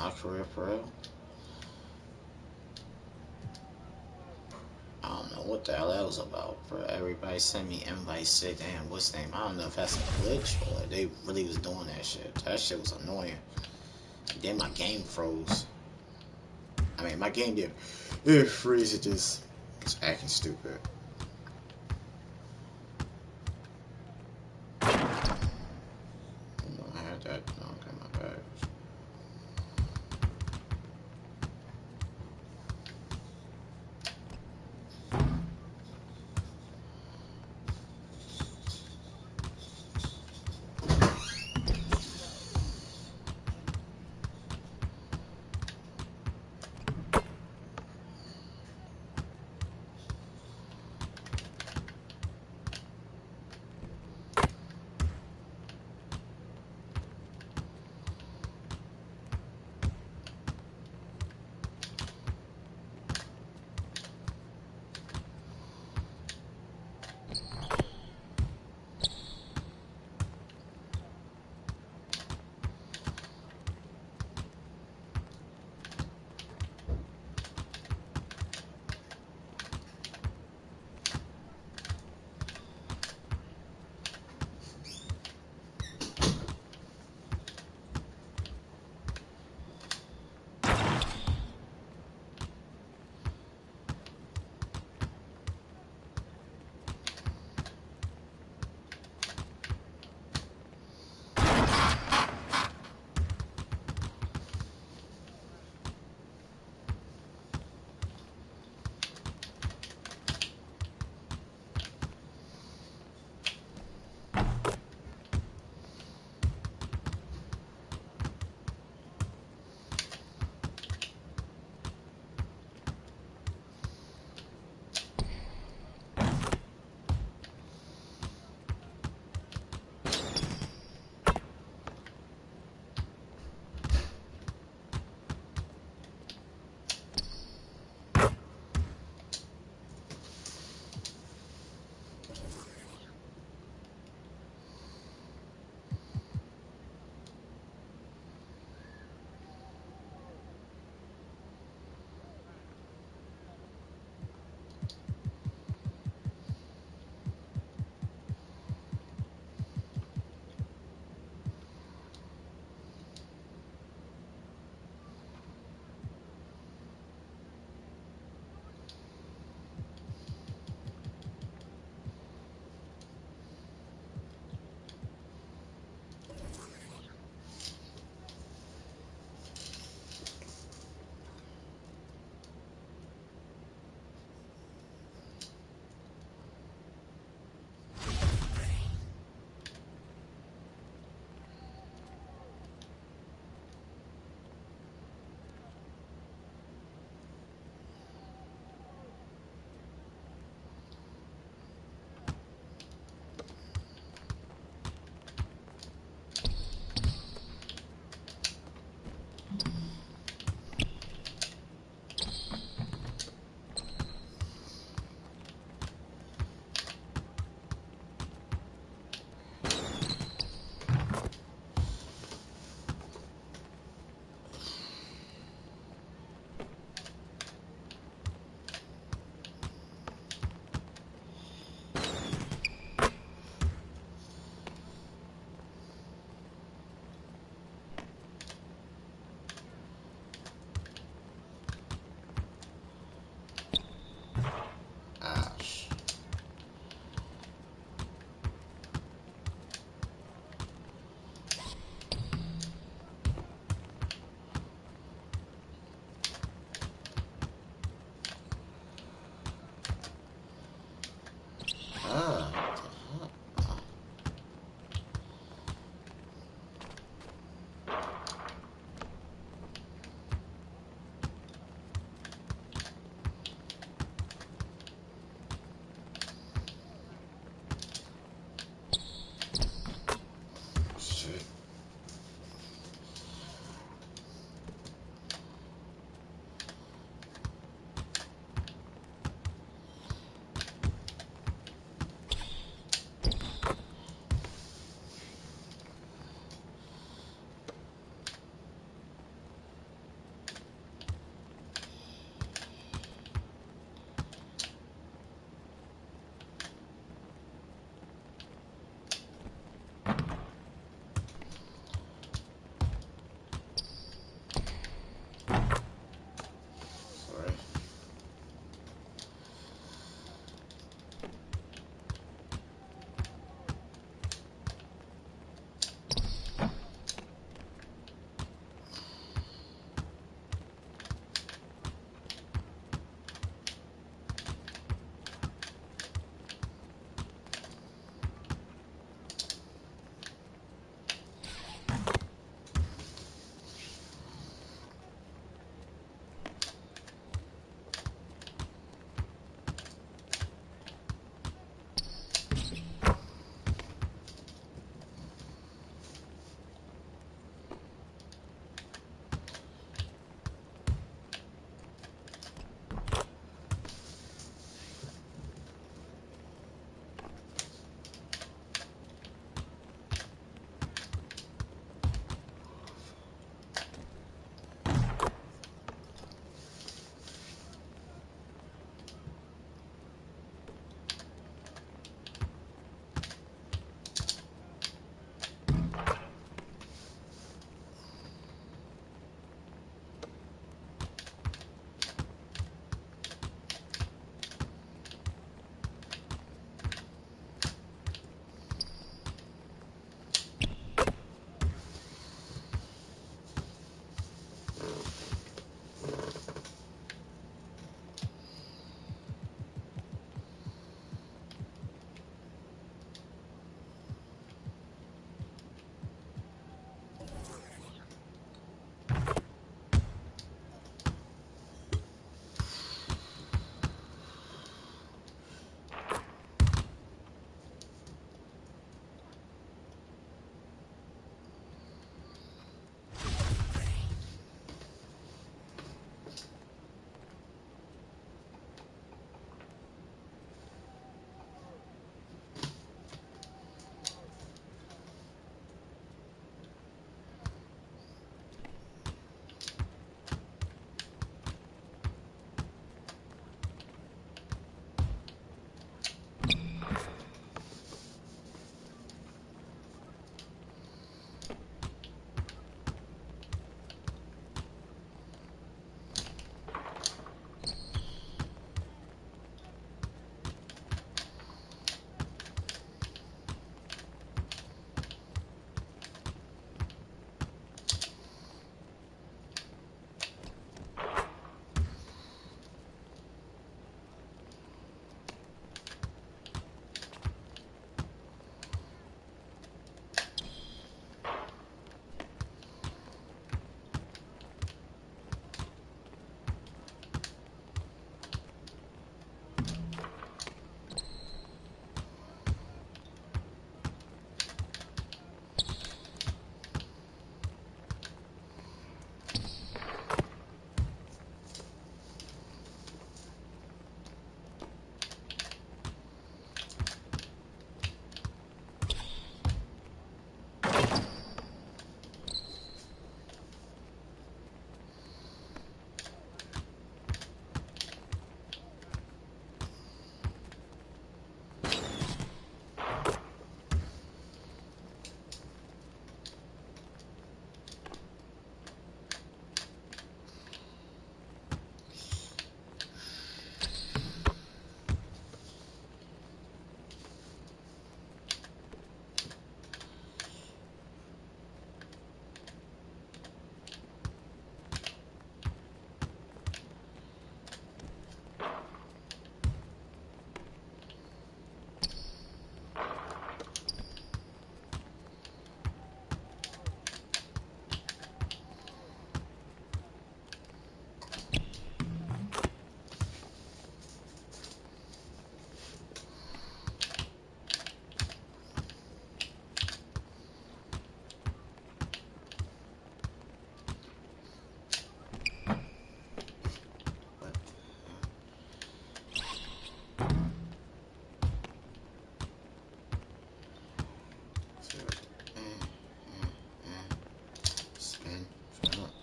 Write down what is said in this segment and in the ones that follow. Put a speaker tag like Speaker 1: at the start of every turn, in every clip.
Speaker 1: My career for real? I don't know what the hell that was about, bro. Everybody sent me invites, say, damn, what's the name? I don't know if that's a glitch or they really was doing that shit. That shit was annoying. Then my game froze. I mean, my game did. It freeze. It just was acting stupid. I had that. No, okay, my bad.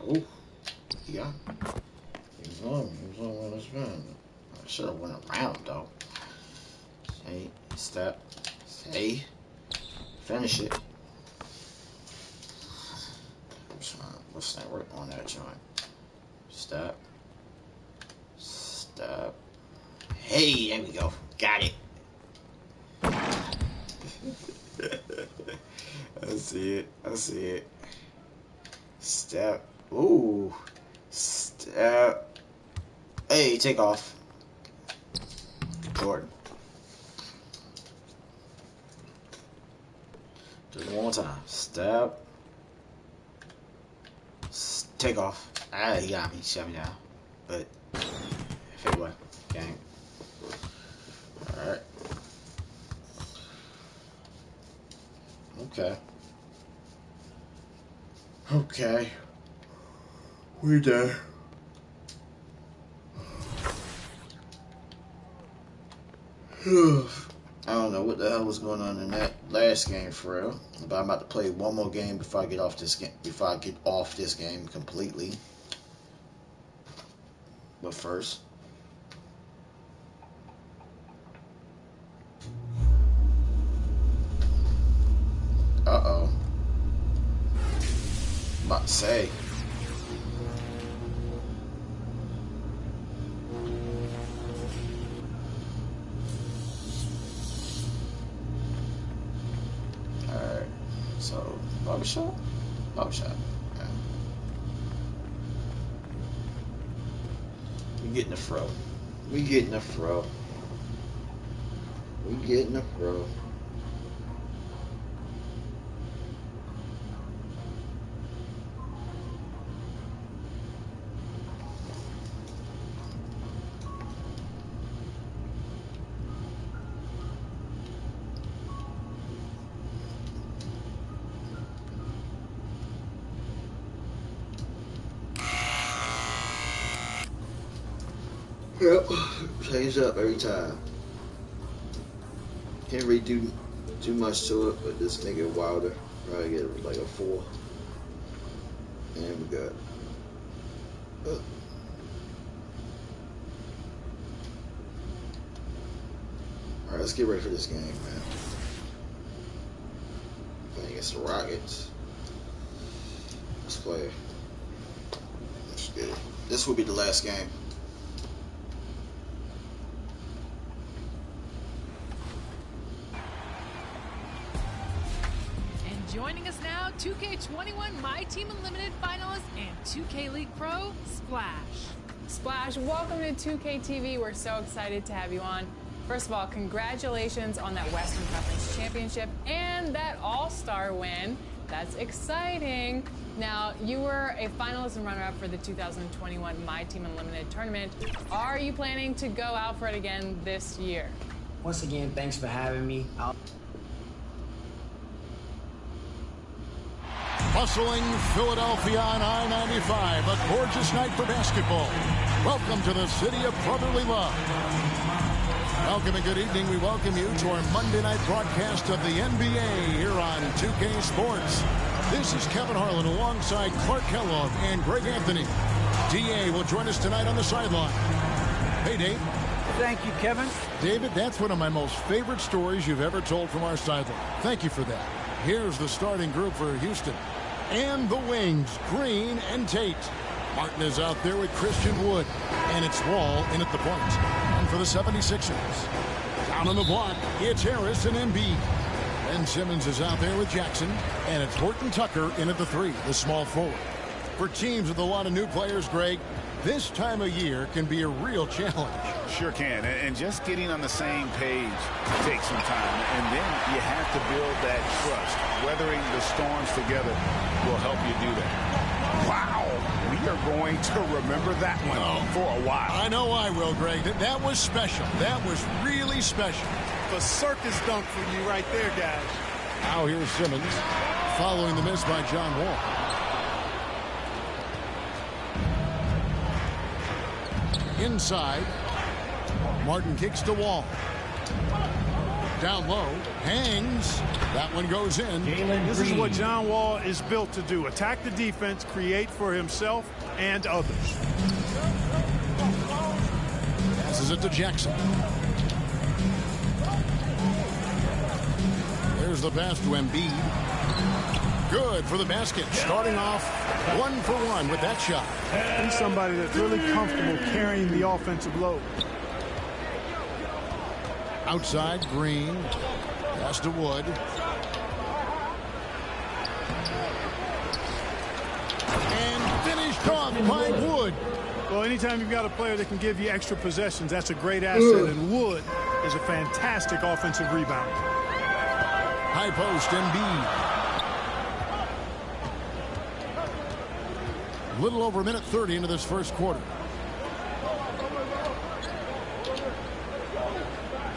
Speaker 1: Oh, yeah. He was on with his friend. I should have went around though. Hey, step. Hey, finish it. What's that work on that joint? Step. Step. Hey, there we go. Got it. I see it. I see it. Step. Ooh. Step. Hey, take off. Jordan. Do it one more time. Step. Take off. Ah, he got me. Shut me down. But, fadeaway. Gang. Alright. Okay. Okay. We done. I don't know what the hell was going on in that last game for real. But I'm about to play one more game before I get off this game. Before I get off this game completely. But first. Uh-oh. I'm about to say. Alright. So, barbershop? Barbershop. Okay. We getting the fro. We getting the fro. We getting the fro. Yep, change up every time. Can't really do too much to it, but just make it wilder. Probably get like a 4. And we got. Alright, let's get ready for this game, man. Playing against the Rockets. Let's play. Let's get it. This will be the last game.
Speaker 2: Joining us now, 2K21 My Team Unlimited finalist and 2K League Pro, Splash.
Speaker 3: Splash, welcome to 2K TV. We're so excited to have you on. First of all, congratulations on that Western Conference Championship and that All-Star win. That's exciting. Now, you were a finalist and runner-up for the 2021 My Team Unlimited tournament. Are you planning to go out for it again this year?
Speaker 4: Once again, thanks for having me.
Speaker 5: Bustling Philadelphia on I-95, a gorgeous night for basketball. Welcome to the city of brotherly love. Welcome and good evening. We welcome you to our Monday night broadcast of the NBA here on 2K Sports. This is Kevin Harlan alongside Clark Kellogg and Greg Anthony. DA will join us tonight on the sideline. Hey, Dave.
Speaker 6: Thank you, Kevin.
Speaker 5: David, that's one of my most favorite stories you've ever told from our sideline. Thank you for that. Here's the starting group for Houston. And the wings, Green and Tate. Martin is out there with Christian Wood. And it's Wall in at the point. And for the 76ers, down on the block, it's Harris and Embiid. Ben Simmons is out there with Jackson. And it's Horton Tucker in at the 3, the small forward. For teams with a lot of new players, Greg, this time of year can be a real challenge.
Speaker 6: Sure can. And just getting on the same page takes some time. And then you have to build that trust. Weathering the storms together will help you do that. Wow. We are going to remember that one for a while.
Speaker 5: I know I will, Greg. That was special. That was really special.
Speaker 7: A circus dunk for you right there, guys.
Speaker 5: Now here's Simmons following the miss by John Wall. Inside, Martin kicks to Wall. Down low, hangs. That one goes in.
Speaker 7: This is what John Wall is built to do. Attack the defense, create for himself and others.
Speaker 5: Passes it to Jackson. There's the pass to Embiid. Good for the basket. Starting off 1 for 1 with that shot.
Speaker 7: He's somebody that's really comfortable carrying the offensive load.
Speaker 5: Outside, Green. Pass to Wood. And finished off by Wood.
Speaker 7: Well, anytime you've got a player that can give you extra possessions, that's a great asset. And Wood is a fantastic offensive rebounder.
Speaker 5: High post, Embiid. Little over a minute 30 into this first quarter.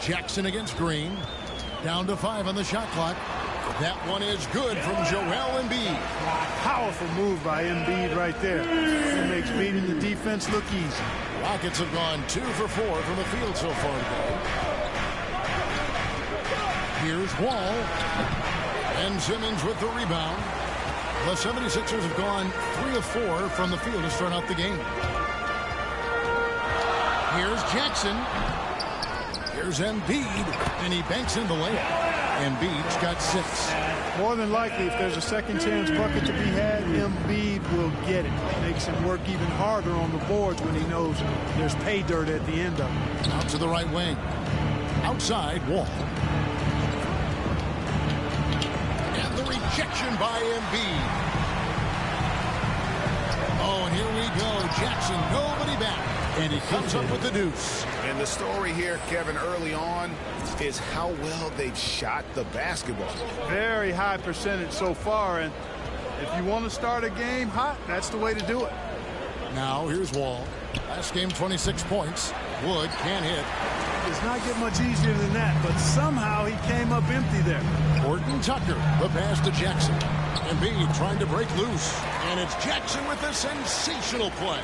Speaker 5: Jackson against Green. Down to 5 on the shot clock. That one is good from Joel Embiid.
Speaker 7: Powerful move by Embiid right there. It makes beating the defense look easy.
Speaker 5: Rockets have gone 2 for 4 from the field so far today. Here's Wall. And Simmons with the rebound. The 76ers have gone 3 of 4 from the field to start out the game. Here's Jackson. Here's Embiid. And he banks in the layup. Embiid's got 6.
Speaker 7: More than likely, if there's a second chance bucket to be had, Embiid will get it. Makes him work even harder on the boards when he knows there's pay dirt at the end of it.
Speaker 5: Out to the right wing. Outside, Wall. And the rejection by Embiid. Oh, and here we go. Jackson, nobody back. And he comes up with the deuce.
Speaker 6: And the story here, Kevin, early on is how well they've shot the basketball.
Speaker 7: Very high percentage so far, and if you want to start a game hot, that's the way to do it.
Speaker 5: Now here's Wall. Last game 26 points. Wood can't hit.
Speaker 7: Does not get much easier than that, but somehow he came up empty there.
Speaker 5: Horton Tucker, the pass to Jackson. Embiid trying to break loose. And it's Jackson with a sensational play.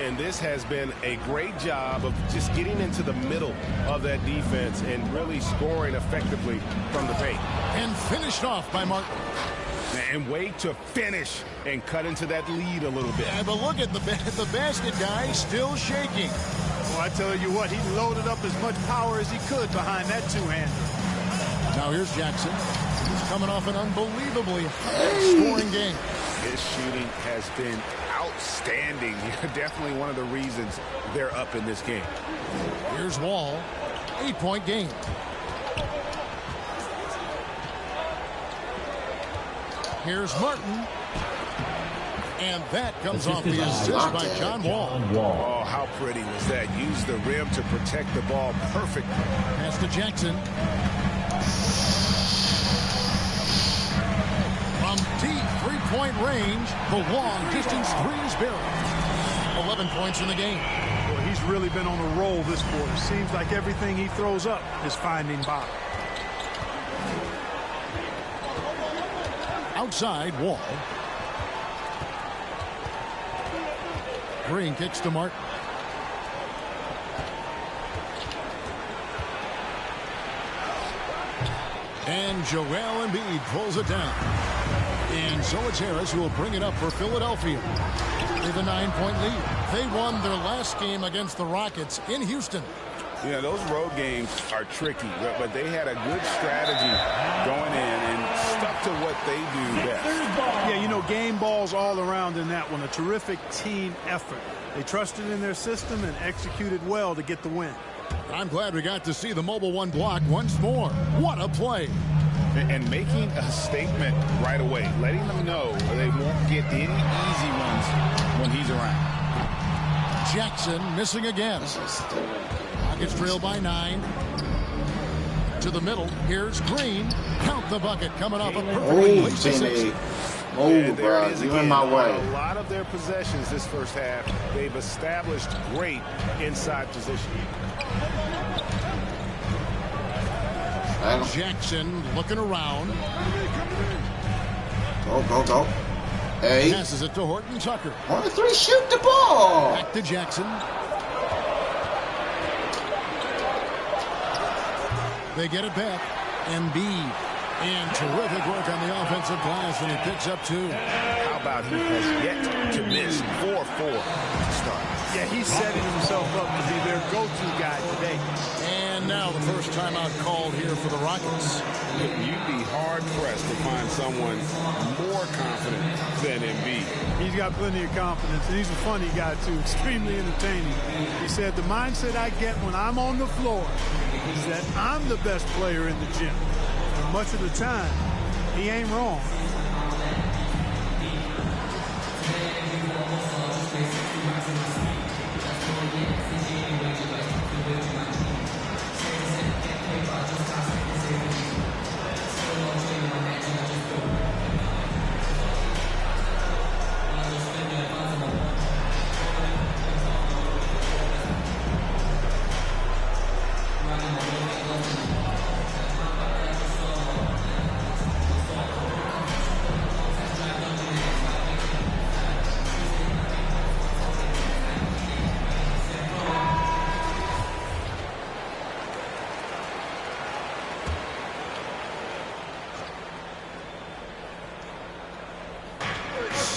Speaker 8: And this has been a great job of just getting into the middle of that defense and really scoring effectively from the paint.
Speaker 5: And finished off by Martin.
Speaker 6: And wait to finish and cut into that lead a little bit.
Speaker 5: Yeah, but look at the basket guy still shaking.
Speaker 7: Well, I tell you what, he loaded up as much power as he could behind that two-hander.
Speaker 5: Now here's Jackson. He's coming off an unbelievably high-scoring game.
Speaker 6: His shooting has been outstanding. Definitely one of the reasons they're up in this game.
Speaker 5: Here's Wall. 8-point game. Here's Martin. And that comes off the assist by John Wall.
Speaker 6: Oh, how pretty was that? Use the rim to protect the ball perfectly.
Speaker 5: Pass to Jackson. From deep three-point range, the long-distance three is buried. 11 points in the game.
Speaker 7: Well, he's really been on a roll this quarter. Seems like everything he throws up is finding bottom.
Speaker 5: Outside, Wall. Green kicks to Martin. And Joel Embiid pulls it down. And so it's Harris who will bring it up for Philadelphia. With a 9-point lead. They won their last game against the Rockets in Houston.
Speaker 6: You know, those road games are tricky, but they had a good strategy going in and stuck to what they do best.
Speaker 7: Yeah, you know, game balls all around in that one. A terrific team effort. They trusted in their system and executed well to get the win.
Speaker 5: I'm glad we got to see the mobile one block once more. What a play.
Speaker 6: And making a statement right away, letting them know they won't get any easy ones when he's around.
Speaker 5: Jackson missing again. Rockets trail by 9. To the middle. Here's Green. Count the bucket coming off a perfectly placed assist.
Speaker 1: Oh, bro, you in my way.
Speaker 8: A lot of their possessions this first half, they've established great inside position.
Speaker 5: Jackson looking around.
Speaker 1: Go. Hey.
Speaker 5: Passes it to Horton Tucker.
Speaker 1: 1-3, shoot the ball.
Speaker 5: Back to Jackson. They get it back. Embiid. And terrific work on the offensive glass, and he picks up 2.
Speaker 6: How about he has yet to miss 4-4 to start?
Speaker 7: Yeah, he's setting himself up to be their go-to guy today.
Speaker 5: And now the first timeout called here for the Rockets.
Speaker 8: You'd be hard-pressed to find someone more confident than Embiid.
Speaker 7: He's got plenty of confidence, and he's a funny guy, too. Extremely entertaining. He said, the mindset I get when I'm on the floor is that I'm the best player in the gym. And much of the time, he ain't wrong.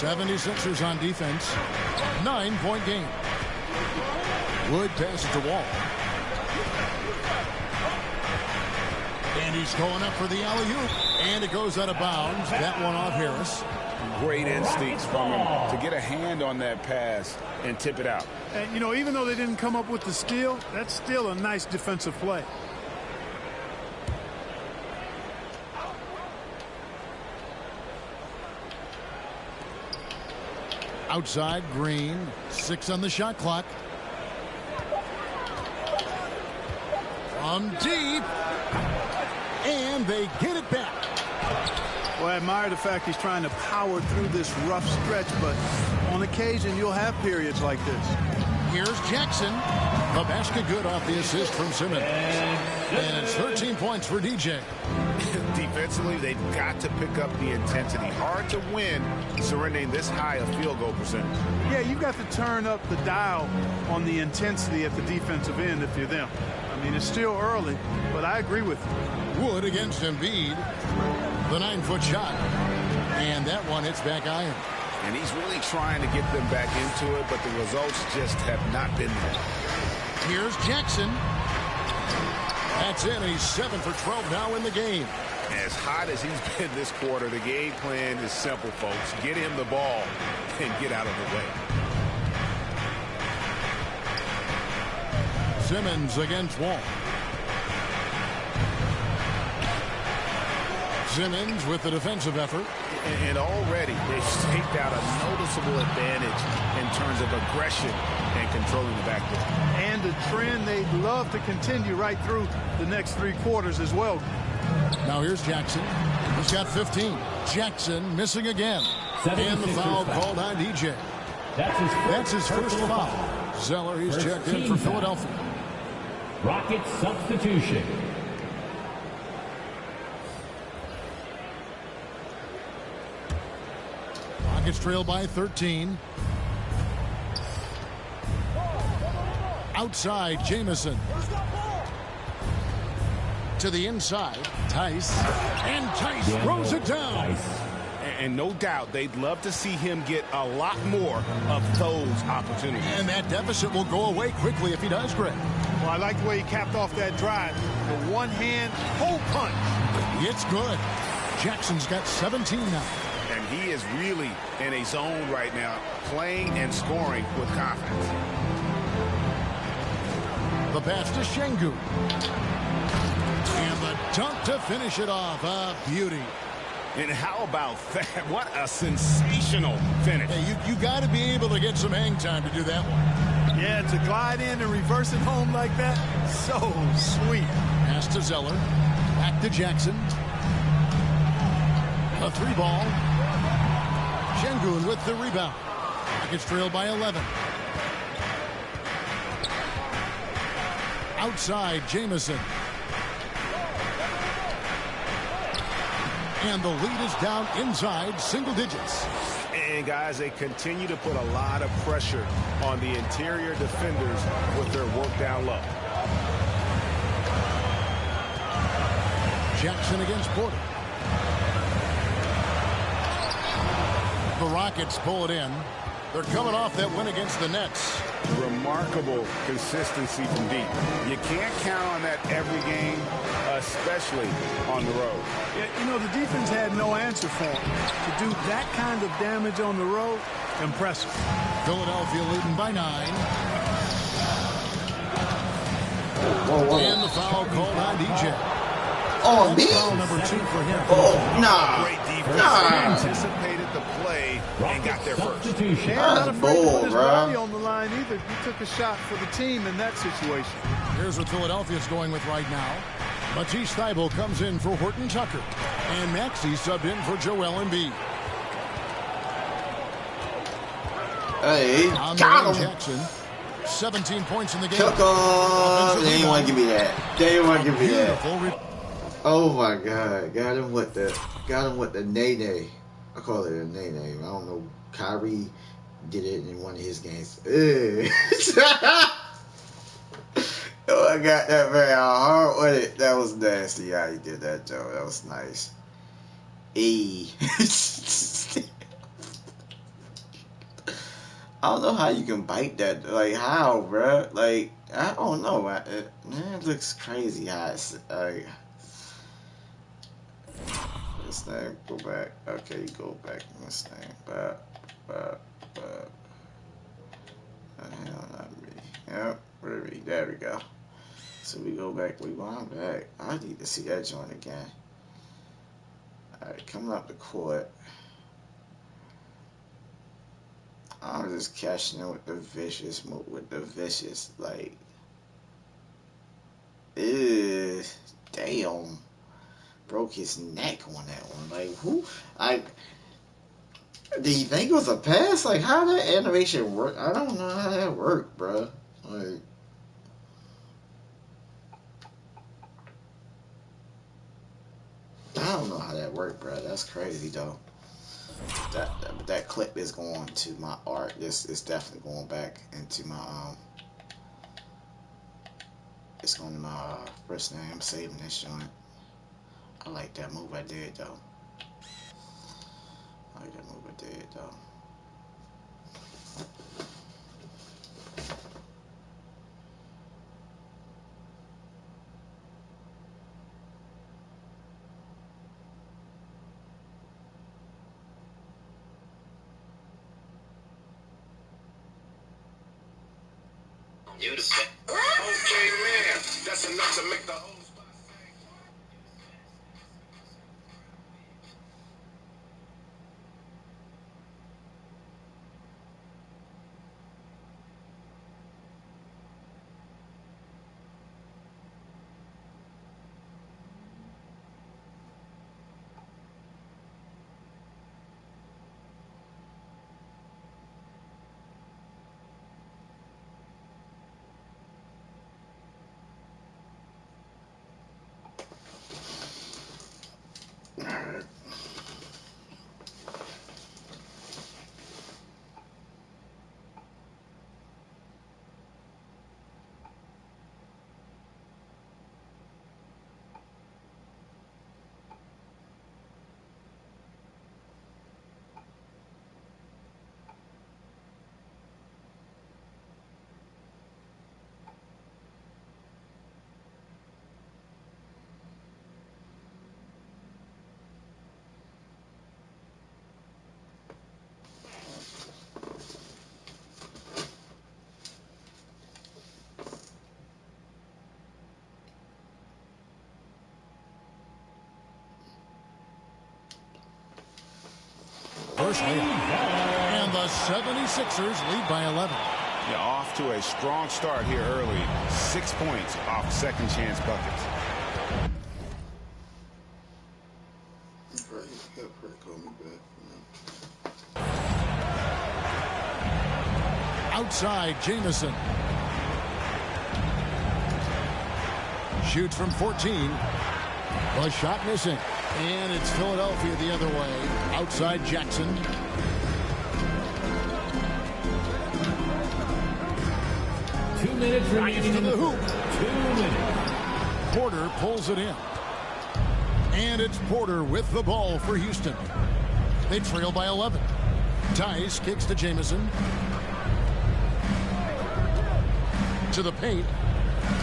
Speaker 5: '76ers on defense. 9-point game. Wood passes to Wall. And he's going up for the alley-oop. And it goes out of bounds. That one off Harris.
Speaker 6: Great instincts from him to get a hand on that pass and tip it out.
Speaker 7: And, you know, even though they didn't come up with the steal, that's still a nice defensive play.
Speaker 5: Outside, Green. 6 on the shot clock. From deep. And they get it back.
Speaker 7: Well, I admire the fact he's trying to power through this rough stretch, but on occasion you'll have periods like this.
Speaker 5: Here's Jackson. The basket good off the assist from Simmons. And it's 13 points for DJ.
Speaker 6: Defensively, they've got to pick up the intensity. Hard to win surrendering this high a field goal percentage.
Speaker 7: Yeah, you've got to turn up the dial on the intensity at the defensive end if you're them. I mean, it's still early, but I agree with you.
Speaker 5: Wood against Embiid. The 9-foot shot. And that one hits back iron.
Speaker 6: And he's really trying to get them back into it, but the results just have not been there.
Speaker 5: Here's Jackson. That's in. He's 7 for 12 now in the game.
Speaker 6: As hot as he's been this quarter, the game plan is simple, folks. Get him the ball and get out of the way.
Speaker 5: Simmons against Wall. Simmons with the defensive effort.
Speaker 6: And already they've staked out a noticeable advantage in terms of aggression and controlling the backcourt.
Speaker 7: And a trend they'd love to continue right through the next 3 quarters as well.
Speaker 5: Now here's Jackson. He's got 15. Jackson missing again. And the foul called on DJ. That's his first foul. Zeller, he's checked in for Philadelphia.
Speaker 9: Rocket substitution.
Speaker 5: Rockets trail by 13. Outside, Jamison. To the inside, Tice. And Tice throws it down.
Speaker 8: And no doubt they'd love to see him get a lot more of those opportunities.
Speaker 5: And that deficit will go away quickly if he does, Greg.
Speaker 7: Well, I like the way he capped off that drive. The one-hand hole punch.
Speaker 5: It's good. Jackson's got 17 now.
Speaker 6: And he is really in a zone right now, playing and scoring with confidence.
Speaker 5: The pass to Şengün. And the dunk to finish it off. A beauty.
Speaker 8: And how about that? What a sensational finish.
Speaker 5: Hey, you got to be able to get some hang time to do that one.
Speaker 7: Yeah, to glide in and reverse it home like that, so sweet.
Speaker 5: Pass to Zeller. Back to Jackson. A 3-ball. Şengün with the rebound. Rockets trail by 11. Outside, Jamison. And the lead is down inside single digits.
Speaker 8: And guys, they continue to put a lot of pressure on the interior defenders with their work down low.
Speaker 5: Jackson against Porter. The Rockets pull it in. They're coming off that win against the Nets.
Speaker 6: Remarkable consistency from deep. You can't count on that every game, especially on the road.
Speaker 7: Yeah, you know, the defense had no answer for him. To do that kind of damage on the road, impressive.
Speaker 5: Philadelphia leading by 9.
Speaker 1: Whoa.
Speaker 5: And the foul called on DJ.
Speaker 1: Oh, me?
Speaker 5: Foul number 2 for him.
Speaker 1: Oh, nah.
Speaker 6: Great defense.
Speaker 1: Nah.
Speaker 6: Anticipated the play and got there first.
Speaker 7: Yeah,
Speaker 1: That's
Speaker 7: not afraid to
Speaker 1: bold,
Speaker 7: put his
Speaker 1: bro.
Speaker 7: body on the line either. He took a shot for the team in that situation.
Speaker 5: Here's what Philadelphia's going with right now. Matisse Thybulle comes in for Horton Tucker. And Maxey subbed in for Joel Embiid.
Speaker 1: Hey,
Speaker 5: On the
Speaker 1: got
Speaker 5: line,
Speaker 1: him.
Speaker 5: Jackson. 17 points in the game.
Speaker 1: Cook him. They didn't want to give me that. They didn't want to give me that.
Speaker 5: Beautiful.
Speaker 1: Oh my God! Got him with the nay. I call it a nay. I don't know. Kyrie did it in one of his games. Oh, I got that very hard with it. That was nasty. How he did that, Joe. That was nice. I don't know how you can bite that. Like, how, bruh? Like, I don't know. It looks crazy how it's, like, this thing, go back. Okay, you go back in this thing. Hell, not me. Yep, where we? There we go. So we go back. We wind back. I need to see that joint again. Alright, coming up the court. I'm just cashing in with the vicious move, like, damn, broke his neck on that one. Like, who? Do you think it was a pass? Like, how that animation work? I don't know how that worked, bro. Like, I don't know how that worked, bro. That's crazy, though. That clip is going to my art. This is definitely going back into my it's going to my first name. I'm saving this joint. I like that move I did though.
Speaker 10: You the same. Okay, man. That's enough to make the whole spot say.
Speaker 5: First layup. And the 76ers lead by 11.
Speaker 6: Yeah, off to a strong start here early. 6 points off second chance buckets.
Speaker 5: Outside, Jamison. Shoots from 14. The shot missing. And it's Philadelphia the other way. Outside, Jackson.
Speaker 9: Two minutes remaining in the hoop. 2 minutes.
Speaker 5: Porter pulls it in. And it's Porter with the ball for Houston. They trail by 11. Tice kicks to Jamison. To the paint.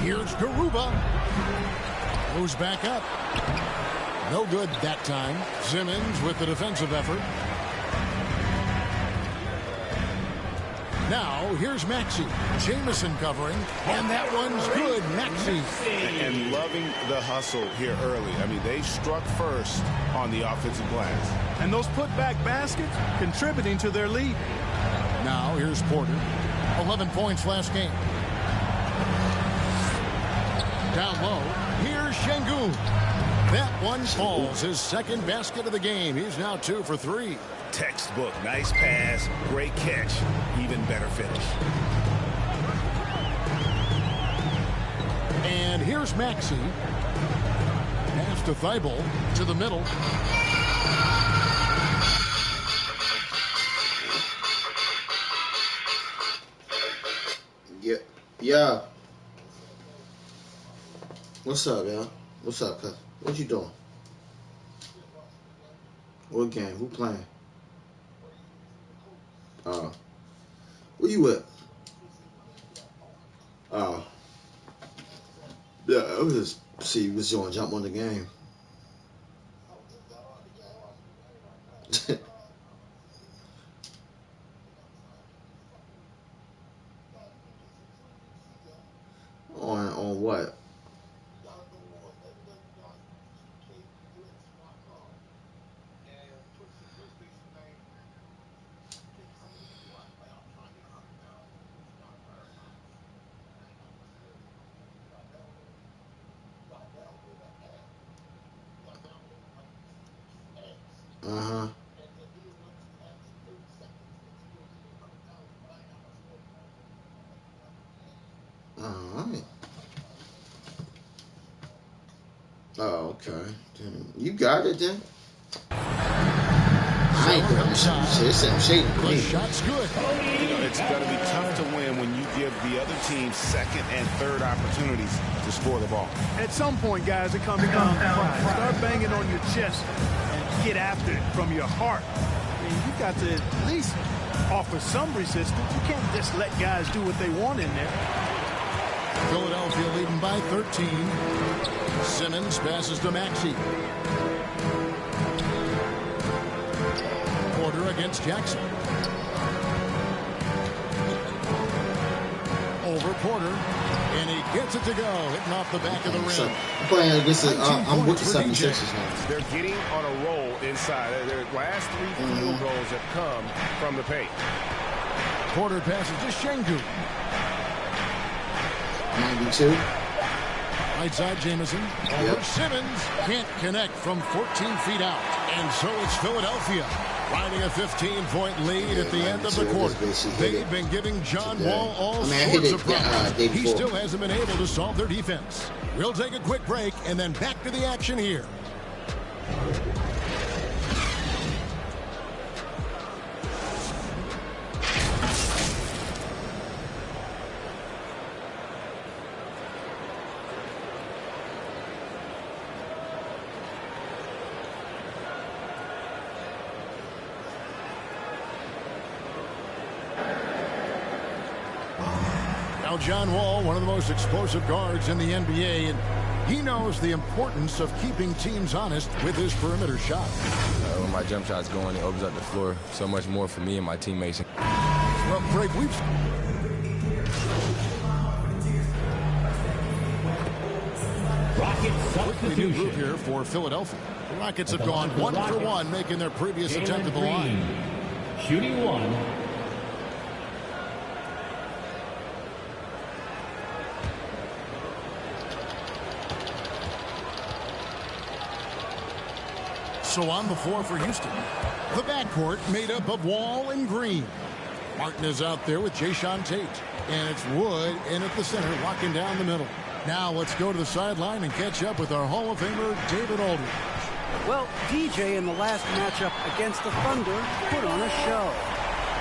Speaker 5: Here's Garuba. Moves back up. No good that time. Simmons with the defensive effort. Now, here's Maxey. Jamison covering, and that one's good. Maxey.
Speaker 6: And loving the hustle here early. I mean, they struck first on the offensive glass.
Speaker 7: And those putback baskets contributing to their lead.
Speaker 5: Now, here's Porter. 11 points last game. Down low, here's Şengün. That one falls. His second basket of the game. He's now 2 for 3.
Speaker 6: Textbook. Nice pass. Great catch. Even better finish.
Speaker 5: And here's Maxey. Pass to Thibault. To the middle.
Speaker 1: Yeah. What's up, y'all? What's up, cuz? What you doing? What game? Who playing? Where you at? Yeah, I was just see what's going to jump on the game. on what? Uh-huh. Alright. Oh, okay. You got it then. I ain't doing shit. Shit,
Speaker 5: the shot's good.
Speaker 6: You know, it's going to be tough to win when you give the other team second and third opportunities to score the ball.
Speaker 7: At some point, guys, it comes down to pride. Start banging on your chest and get after it from your heart. I mean, you got to at least offer some resistance. You can't just let guys do what they want in there.
Speaker 5: Philadelphia leading by 13. Simmons passes to Maxey. Porter against Jackson. Over Porter. And he gets it to go. Hitting off the back of the rim.
Speaker 1: So, I'm playing against I'm with the 76ers now.
Speaker 8: They're getting on a roll inside. Their last 3 field goals have come from the paint.
Speaker 5: Porter passes to Şengün.
Speaker 1: 92.
Speaker 5: Right side, Jamison. Over Simmons. Can't connect from 14 feet out. And so it's Philadelphia riding a 15-point lead at the end of the quarter. They've been giving John Wall all sorts of problems. He still hasn't been able to solve their defense. We'll take a quick break and then back to the action here. Now John Wall, one of the most explosive guards in the NBA, and he knows the importance of keeping teams honest with his perimeter shot.
Speaker 11: When my jump shot's going, it opens up the floor so much more for me and my teammates.
Speaker 5: Well, Craig, we've... Quickly new group here for Philadelphia. The Rockets have gone 1 for 1, making their previous attempt at the line.
Speaker 9: Shooting 1.
Speaker 5: So on the floor for Houston, the backcourt made up of Wall and Green. Martin is out there with Jayshawn Tate. And it's Wood in at the center, locking down the middle. Now let's go to the sideline and catch up with our Hall of Famer, David Aldridge.
Speaker 12: Well, DJ in the last matchup against the Thunder put on a show.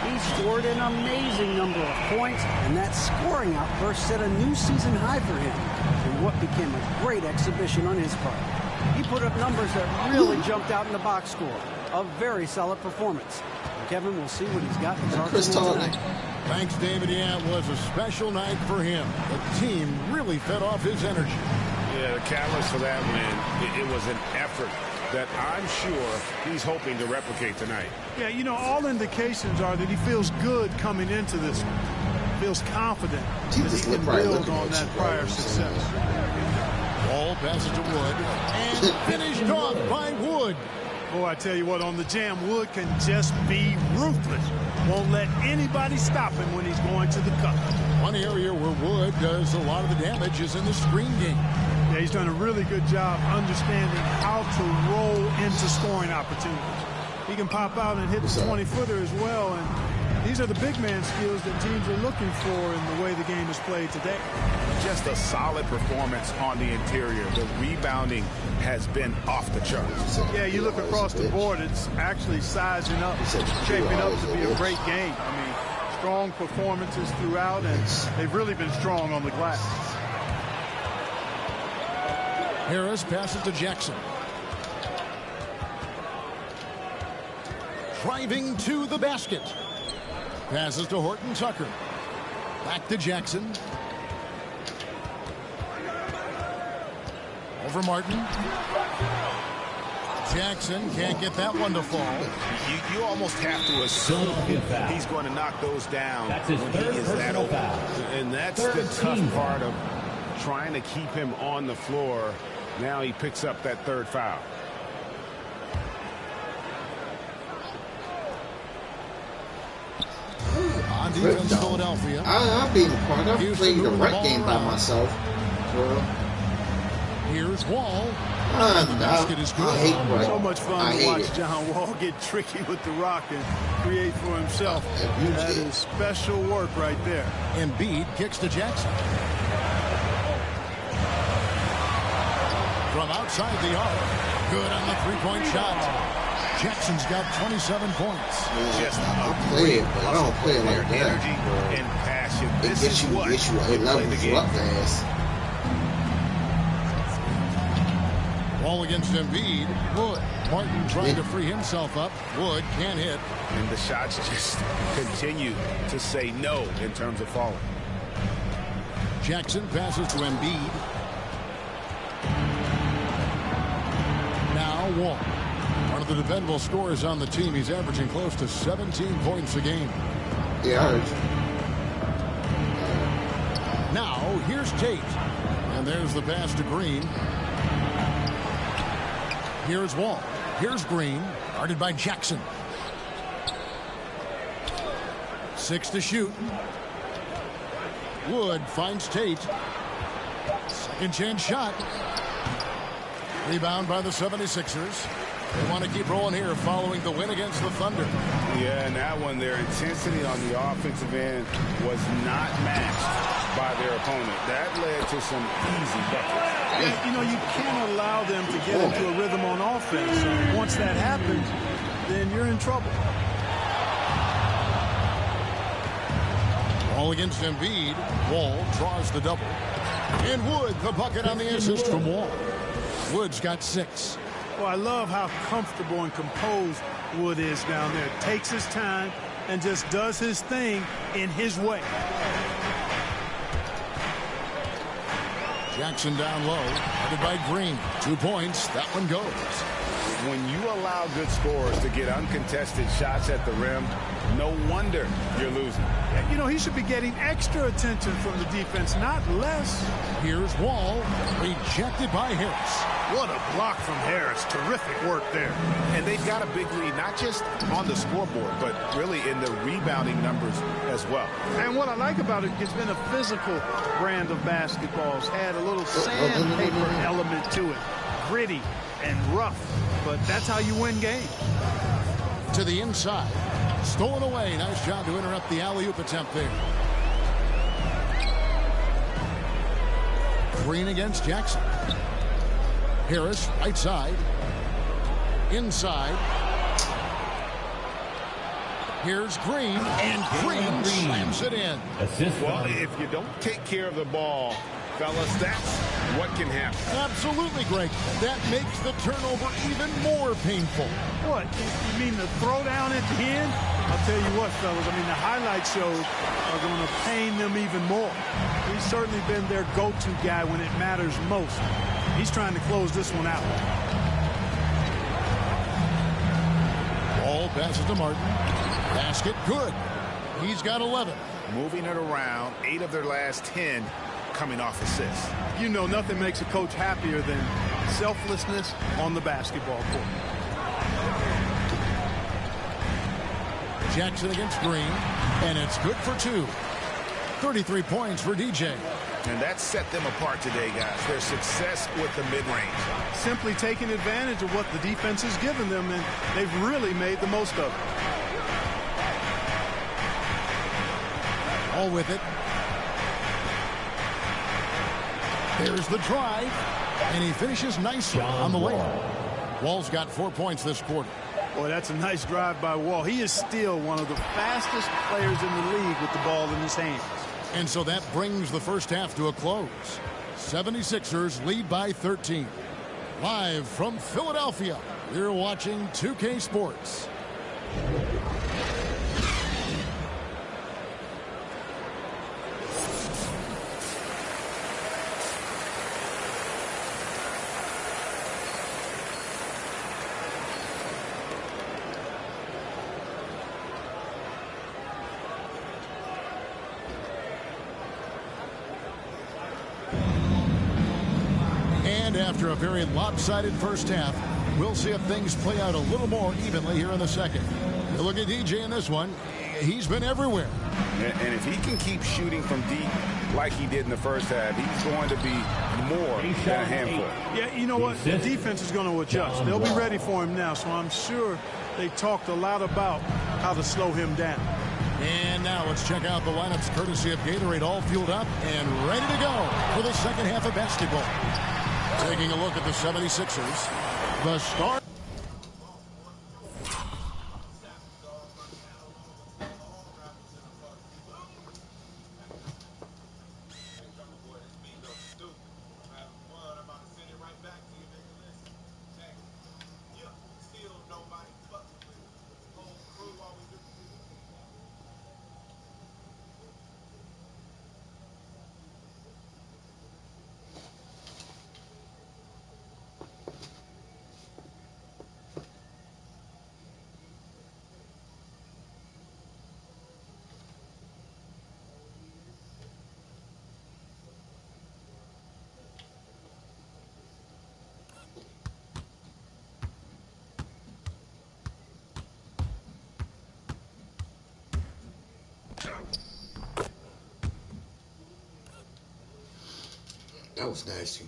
Speaker 12: He scored an amazing number of points, and that scoring outburst set a new season high for him in what became a great exhibition on his part. He put up numbers that really jumped out in the box score. A very solid performance. Kevin, we'll see what he's got in his arsenal tonight.
Speaker 5: Thanks, David. Yeah, it was a special night for him. The team really fed off his energy.
Speaker 8: Yeah, the catalyst for that win, it was an effort that I'm sure he's hoping to replicate tonight.
Speaker 7: Yeah, you know, all indications are that he feels good coming into this one. Feels confident that he can build on that prior success.
Speaker 5: Ball passes to Wood and finished off by Wood.
Speaker 7: Oh, I tell you what, on the jam, Wood can just be ruthless. Won't let anybody stop him when he's going to the cup.
Speaker 5: One area where Wood does a lot of the damage is in the screen game.
Speaker 7: Yeah, he's done a really good job understanding how to roll into scoring opportunities. He can pop out and hit the 20-footer as well, and these are the big man skills that teams are looking for in the way the game is played today.
Speaker 6: Just a solid performance on the interior. The rebounding has been off the charts.
Speaker 7: Yeah, you look across the board, it's actually sizing up, shaping up to be a great game. I mean, strong performances throughout, and they've really been strong on the glass.
Speaker 5: Harris passes to Jackson. Driving to the basket. Passes to Horton Tucker. Back to Jackson. Over Martin. Jackson can't get that one to fall.
Speaker 6: You almost have to assume he's going to knock those down when he is that open. And that's the tough part of trying to keep him on the floor. Now he picks up that third foul.
Speaker 5: On defense, Philadelphia.
Speaker 1: I'll be in the part. I'm playing the rec game by myself.
Speaker 5: Here's Wall.
Speaker 1: The basket is good. I hate Wall.
Speaker 7: So much fun to watch John Wall get tricky with the rock and create for himself. That is special work right there.
Speaker 5: Embiid kicks to Jackson. From outside the arc. Good on the three-point shot. Jackson's got 27 points.
Speaker 6: Just
Speaker 1: I play it, but I don't play it like that.
Speaker 6: Energy and passion. This is what
Speaker 1: it levels you up fast.
Speaker 5: Ball against Embiid. Wood. Martin trying to free himself up. Wood can't hit.
Speaker 6: And the shots just continue to say no in terms of falling.
Speaker 5: Jackson passes to Embiid. Now Wall. One of the dependable scorers on the team. He's averaging close to 17 points a game.
Speaker 1: Yeah, I heard you.
Speaker 5: Now, here's Tate. And there's the pass to Green. Here's Wall. Here's Green. Guarded by Jackson. 6 to shoot. Wood finds Tate. Second chance shot. Rebound by the 76ers. They want to keep rolling here following the win against the Thunder.
Speaker 6: Yeah, and that one, their intensity on the offensive end was not matched by their opponent. That led to some easy buckets.
Speaker 7: Yeah, you know, you can't allow them to get into a rhythm on offense. And once that happens, then you're in trouble.
Speaker 5: All against Embiid. Wall draws the double. And Wood, the bucket on the assist from Wall. Wood's got 6.
Speaker 7: Well, I love how comfortable and composed Wood is down there. Takes his time and just does his thing in his way.
Speaker 5: Jackson down low, headed by Green. 2 points. That one goes.
Speaker 6: When you allow good scorers to get uncontested shots at the rim, no wonder you're losing.
Speaker 7: You know, he should be getting extra attention from the defense, not less.
Speaker 5: Here's Wall, rejected by Harris.
Speaker 7: What a block from Harris. Terrific work there.
Speaker 6: And they've got a big lead, not just on the scoreboard, but really in the rebounding numbers as well.
Speaker 7: And what I like about it, it's been a physical brand of basketball. It's had a little sandpaper element to it. Gritty and rough, but that's how you win games.
Speaker 5: To the inside. Stolen away. Nice job to interrupt the alley-oop attempt there. Green against Jackson. Harris, right side. Inside. Here's Green, and Green slams it in.
Speaker 6: Well, if you don't take care of the ball
Speaker 8: fellas, that's what can happen.
Speaker 5: Absolutely, Greg. That makes the turnover even more painful.
Speaker 7: What? You mean the throwdown at the end? I'll tell you what, fellas. I mean, the highlight shows are going to pain them even more. He's certainly been their go-to guy when it matters most. He's trying to close this one out.
Speaker 5: Ball passes to Martin. Basket good. He's got 11.
Speaker 6: Moving it around, 8 of their last 10 coming off assists.
Speaker 7: You know, nothing makes a coach happier than selflessness on the basketball court.
Speaker 5: Jackson against Green, and it's good for 2. 33 points for DJ.
Speaker 6: And that set them apart today, guys. Their success with the mid-range.
Speaker 7: Simply taking advantage of what the defense has given them, and they've really made the most of it.
Speaker 5: All with it. There's the drive, and he finishes nicely on the layup. Wall's got 4 points this quarter.
Speaker 7: Boy, that's a nice drive by Wall. He is still one of the fastest players in the league with the ball in his hands.
Speaker 5: And so that brings the first half to a close. 76ers lead by 13. Live from Philadelphia, you're watching 2K Sports. After a very lopsided first half, we'll see if things play out a little more evenly here in the second. You look at DJ in this one, he's been everywhere.
Speaker 6: And if he can keep shooting from deep like he did in the first half, he's going to be more than a handful.
Speaker 7: Yeah, you know what? The defense is going to adjust. They'll be ready for him now, so I'm sure they talked a lot about how to slow him down.
Speaker 5: And now let's check out the lineups courtesy of Gatorade, all fueled up and ready to go for the second half of basketball. Taking a look at the 76ers, the start.
Speaker 1: That was nasty.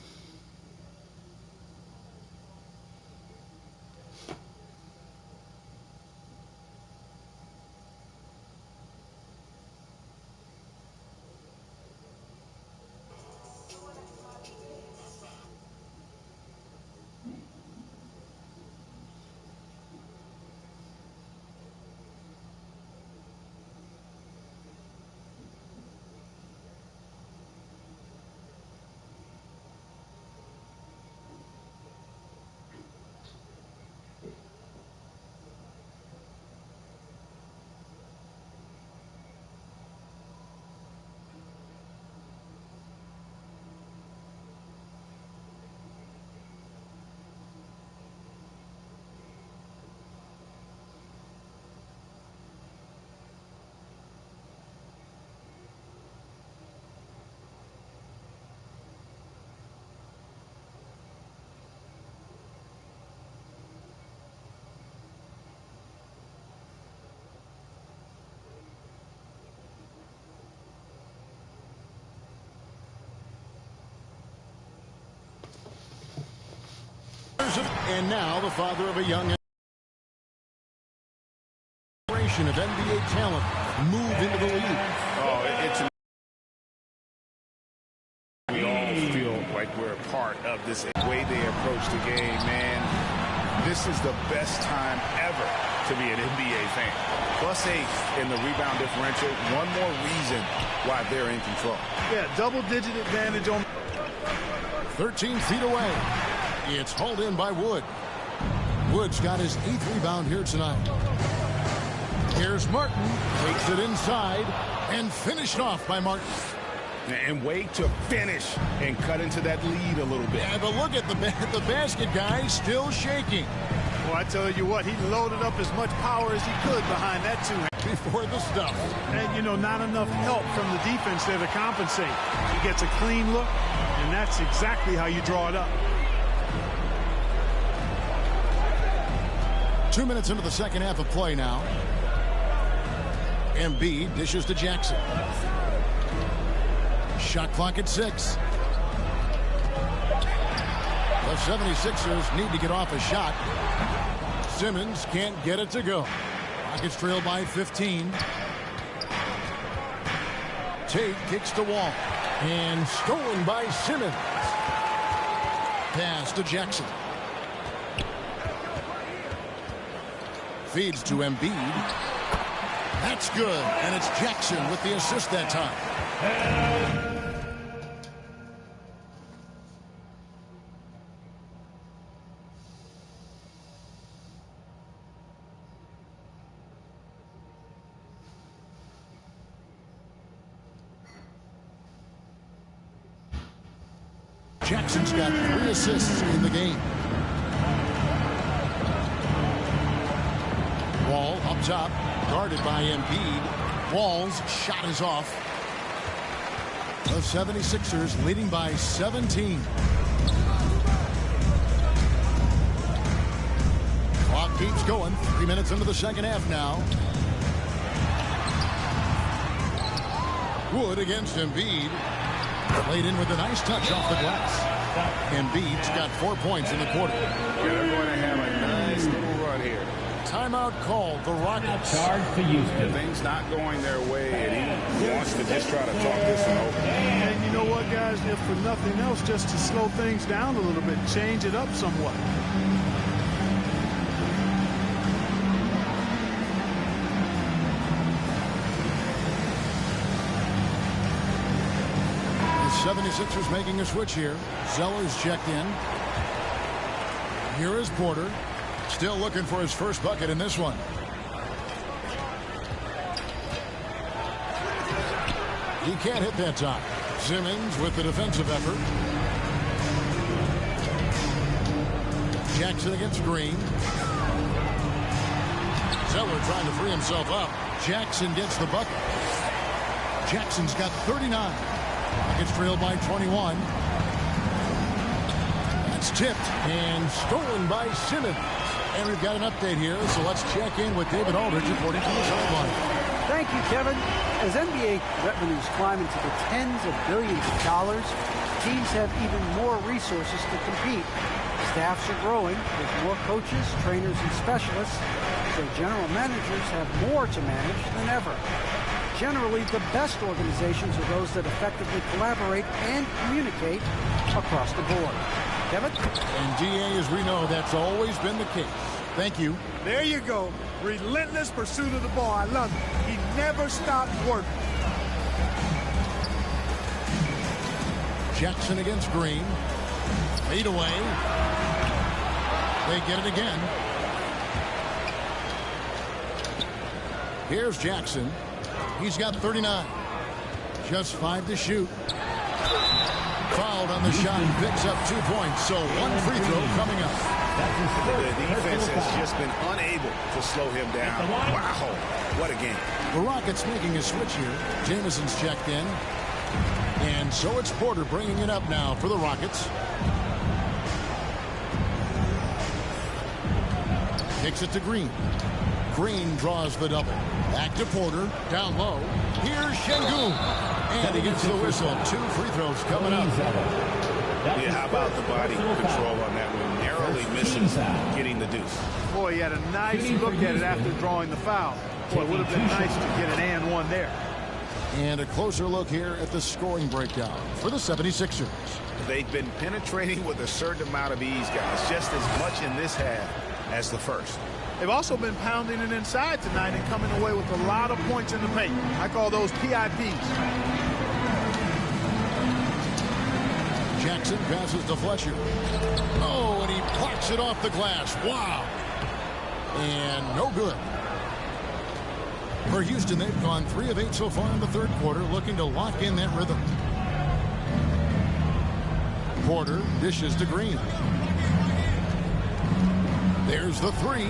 Speaker 1: And now the father of a young generation of NBA talent move into the league.
Speaker 6: Oh, it's we all feel like we're a part of this way they approach the game, man. This is the best time ever to be an NBA fan. +8 in the rebound differential. One more reason why they're in control.
Speaker 7: Yeah, double-digit advantage on
Speaker 5: 13 feet away. It's hauled in by Wood. Wood's got his 8th rebound here tonight. Here's Martin. Takes it inside and finished off by Martin.
Speaker 6: And wait to finish and cut into that lead a little bit.
Speaker 5: Yeah, but look at the basket, guys, still shaking.
Speaker 7: Well, I tell you what, he loaded up as much power as he could behind that two-hand.
Speaker 5: Before the stuff.
Speaker 7: And, you know, not enough help from the defense there to compensate. He gets a clean look, and that's exactly how you draw it up.
Speaker 5: 2 minutes into the second half of play now. Embiid dishes to Jackson. Shot clock at 6. The 76ers need to get off a shot. Simmons can't get it to go. Rockets trail by 15. Tate kicks the wall. And stolen by Simmons. Pass to Jackson. Feeds to Embiid. That's good. And it's Jackson with the assist that time. Jackson's got 3 assists in the game. Wall up top, guarded by Embiid. Wall's shot is off. The 76ers leading by 17. Clock keeps going. 3 minutes into the second half now. Wood against Embiid. Played in with a nice touch off the glass. Embiid's got 4 points in the quarter.
Speaker 6: Yeah, they're going to have a nice little run here.
Speaker 5: Timeout called the Rockets.
Speaker 9: Charge for Houston.
Speaker 6: Things not going their way, and he wants to just try to talk this one over.
Speaker 7: And you know what, guys? If for nothing else, just to slow things down a little bit, change it up somewhat.
Speaker 5: The 76ers making a switch here. Zeller's checked in. Here is Porter. Still looking for his first bucket in this one. He can't hit that time. Simmons with the defensive effort. Jackson against Green. Zeller trying to free himself up. Jackson gets the bucket. Jackson's got 39. Rockets trailed by 21. That's tipped and stolen by Simmons. And we've got an update here, so let's check in with David Aldridge reporting from the sideline.
Speaker 12: Thank you, Kevin. As NBA revenues climb into the tens of billions of dollars, teams have even more resources to compete. Staffs are growing with more coaches, trainers, and specialists, so general managers have more to manage than ever. Generally, the best organizations are those that effectively collaborate and communicate across the board. Kevin?
Speaker 5: And DA, as we know, that's always been the case. Thank you.
Speaker 7: There you go. Relentless pursuit of the ball. I love it. He never stopped working.
Speaker 5: Jackson against Green. Fade away. They get it again. Here's Jackson. He's got 39. Just 5 to shoot. Fouled on the shot and picks up 2 points. So 1 free throw coming up.
Speaker 6: The defense has just been unable to slow him down. Wow, what a game.
Speaker 5: The Rockets making a switch here. Jameson's checked in. And so it's Porter bringing it up now for the Rockets. Kicks it to Green. Green draws the double. Back to Porter. Down low. Here's Şengün. And he gets the whistle. 2 free throws coming up.
Speaker 6: Yeah, how about the body control on that one? Narrowly missing getting the deuce.
Speaker 7: Boy, he had a nice look at it after drawing the foul. Boy, it would have been nice to get an and one there.
Speaker 5: And a closer look here at the scoring breakdown for the 76ers.
Speaker 6: They've been penetrating with a certain amount of ease, guys, just as much in this half as the first.
Speaker 7: They've also been pounding it inside tonight and coming away with a lot of points in the paint. I call those PIPs.
Speaker 5: Jackson passes to Fletcher. Oh, and he blocks it off the glass. Wow. And no good. For Houston, they've gone 3 of 8 so far in the third quarter, looking to lock in that rhythm. Porter dishes to Green. There's the 3.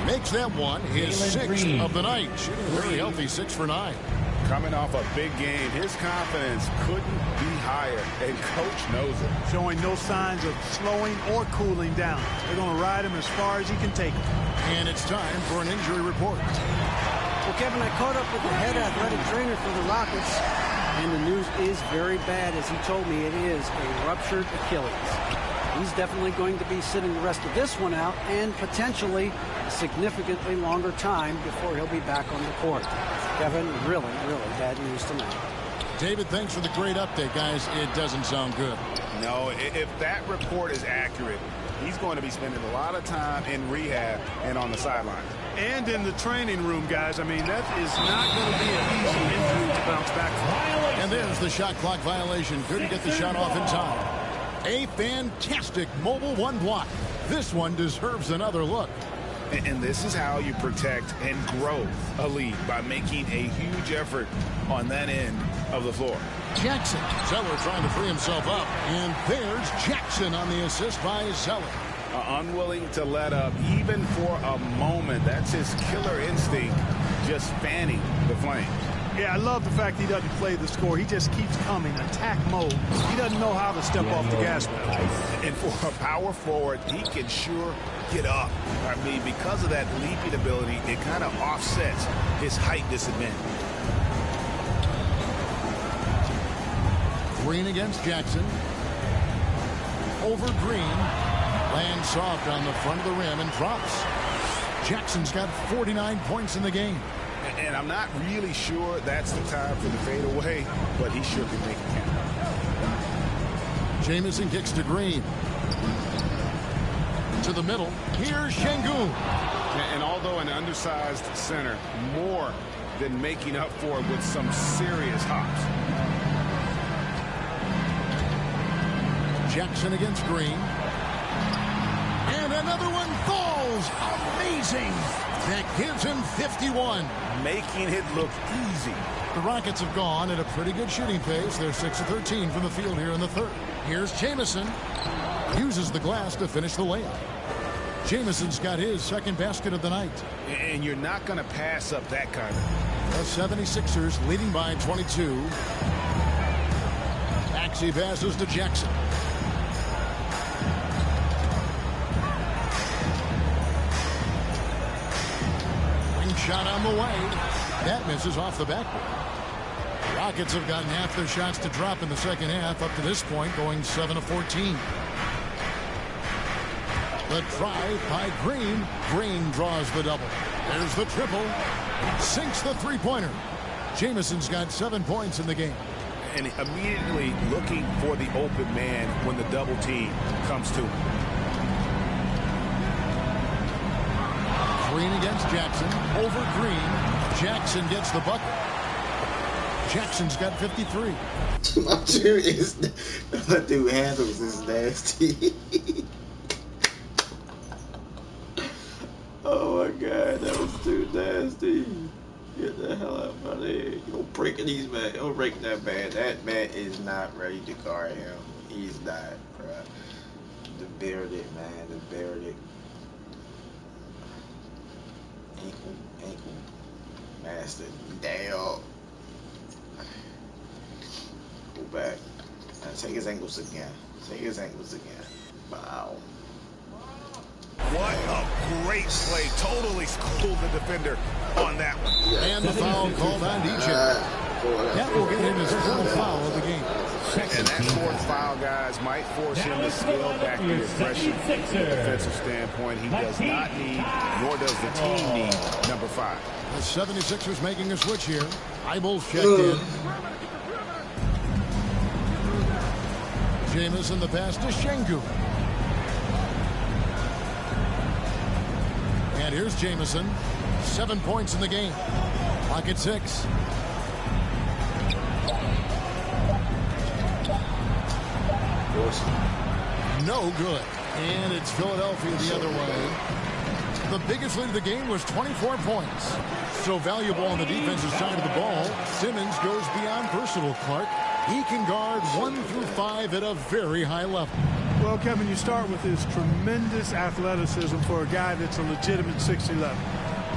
Speaker 5: Makes that one his 6th of the night. Shooting a very healthy 6 for 9.
Speaker 6: Coming off a big game, his confidence couldn't be higher, and coach knows it.
Speaker 7: Showing no signs of slowing or cooling down. They're going to ride him as far as he can take him.
Speaker 5: And it's time for an injury report.
Speaker 12: Well, Kevin, I caught up with the head athletic trainer for the Rockets, and the news is very bad. As he told me, it is a ruptured Achilles. He's definitely going to be sitting the rest of this one out, and potentially a significantly longer time before he'll be back on the court. Kevin, really, really bad news tonight.
Speaker 5: David, thanks for the great update, guys. It doesn't sound good.
Speaker 6: No, if that report is accurate, he's going to be spending a lot of time in rehab and on the sidelines.
Speaker 7: And in the training room, guys. I mean, that is not going to be an easy injury to bounce back from.
Speaker 5: And there's the shot clock violation. Couldn't get the shot off in time. A fantastic mobile 1 block. This one deserves another look.
Speaker 6: And this is how you protect and grow a lead, by making a huge effort on that end of the floor.
Speaker 5: Jackson. Zeller trying to free himself up. And there's Jackson on the assist by Zeller.
Speaker 6: Unwilling to let up even for a moment. That's his killer instinct, just fanning the flame.
Speaker 7: Yeah, I love the fact he doesn't play the score. He just keeps coming, attack mode. He doesn't know how to step off the gas pedal.
Speaker 6: And for a power forward, he can sure get up. I mean, because of that leaping ability, it kind of offsets his height disadvantage.
Speaker 5: Green against Jackson. Over Green. Lands soft on the front of the rim and drops. Jackson's got 49 points in the game.
Speaker 6: And I'm not really sure that's the time for the fadeaway, but he sure can make it count.
Speaker 5: Jamison kicks to Green. To the middle. Here's Şengün.
Speaker 6: And although an undersized center, more than making up for it with some serious hops.
Speaker 5: Jackson against Green. And another one falls. Amazing. That gives him 51.
Speaker 6: Making it look easy.
Speaker 5: The Rockets have gone at a pretty good shooting pace. They're 6 of 13 from the field here in the third. Here's Jamison. Uses the glass to finish the layup. Jamison's got his 2nd basket of the night.
Speaker 6: And you're not going to pass up that kind of.
Speaker 5: The 76ers leading by 22. Maxey passes to Jackson. Shot on the way. That misses off the backboard. Rockets have gotten half their shots to drop in the second half up to this point, going 7 of 14. The drive by Green. Green draws the double. There's the triple. Sinks the three-pointer. Jamison's got 7 points in the game.
Speaker 6: And immediately looking for the open man when the double team comes to him.
Speaker 5: Green against Jackson. Over Green. Jackson gets the bucket. Jackson's got 53.
Speaker 1: My dude is, my dude handles is nasty. Oh my god, that was too nasty. Get the hell out of my head. You're breaking these man. You're breaking that man. That man is not ready to guard him. He's not, bro. The bearded man. The bearded. Ankle master. Damn. Go back. Now take his ankles again. Take his ankles again. Wow.
Speaker 6: What a great play. Totally schooled the defender on that one.
Speaker 5: And the foul called on DJ. That will get him his 4th foul of the game.
Speaker 6: And that 4th foul, guys, might force him to scale back the aggression from a defensive standpoint. He does not need, nor does the team need, number 5.
Speaker 5: The 76ers making a switch here. Eyeballs checked in. Jamison the pass to Şengün. And here's Jamison. 7 points in the game. Clock at 6. no good. And it's Philadelphia the other way. The biggest lead of the game was 24 points. So valuable on the defensive side of the ball. Simmons goes beyond personal, Clark. He can guard 1 through 5 at a very high level.
Speaker 7: Well, Kevin, you start with his tremendous athleticism for a guy that's a legitimate 6'11".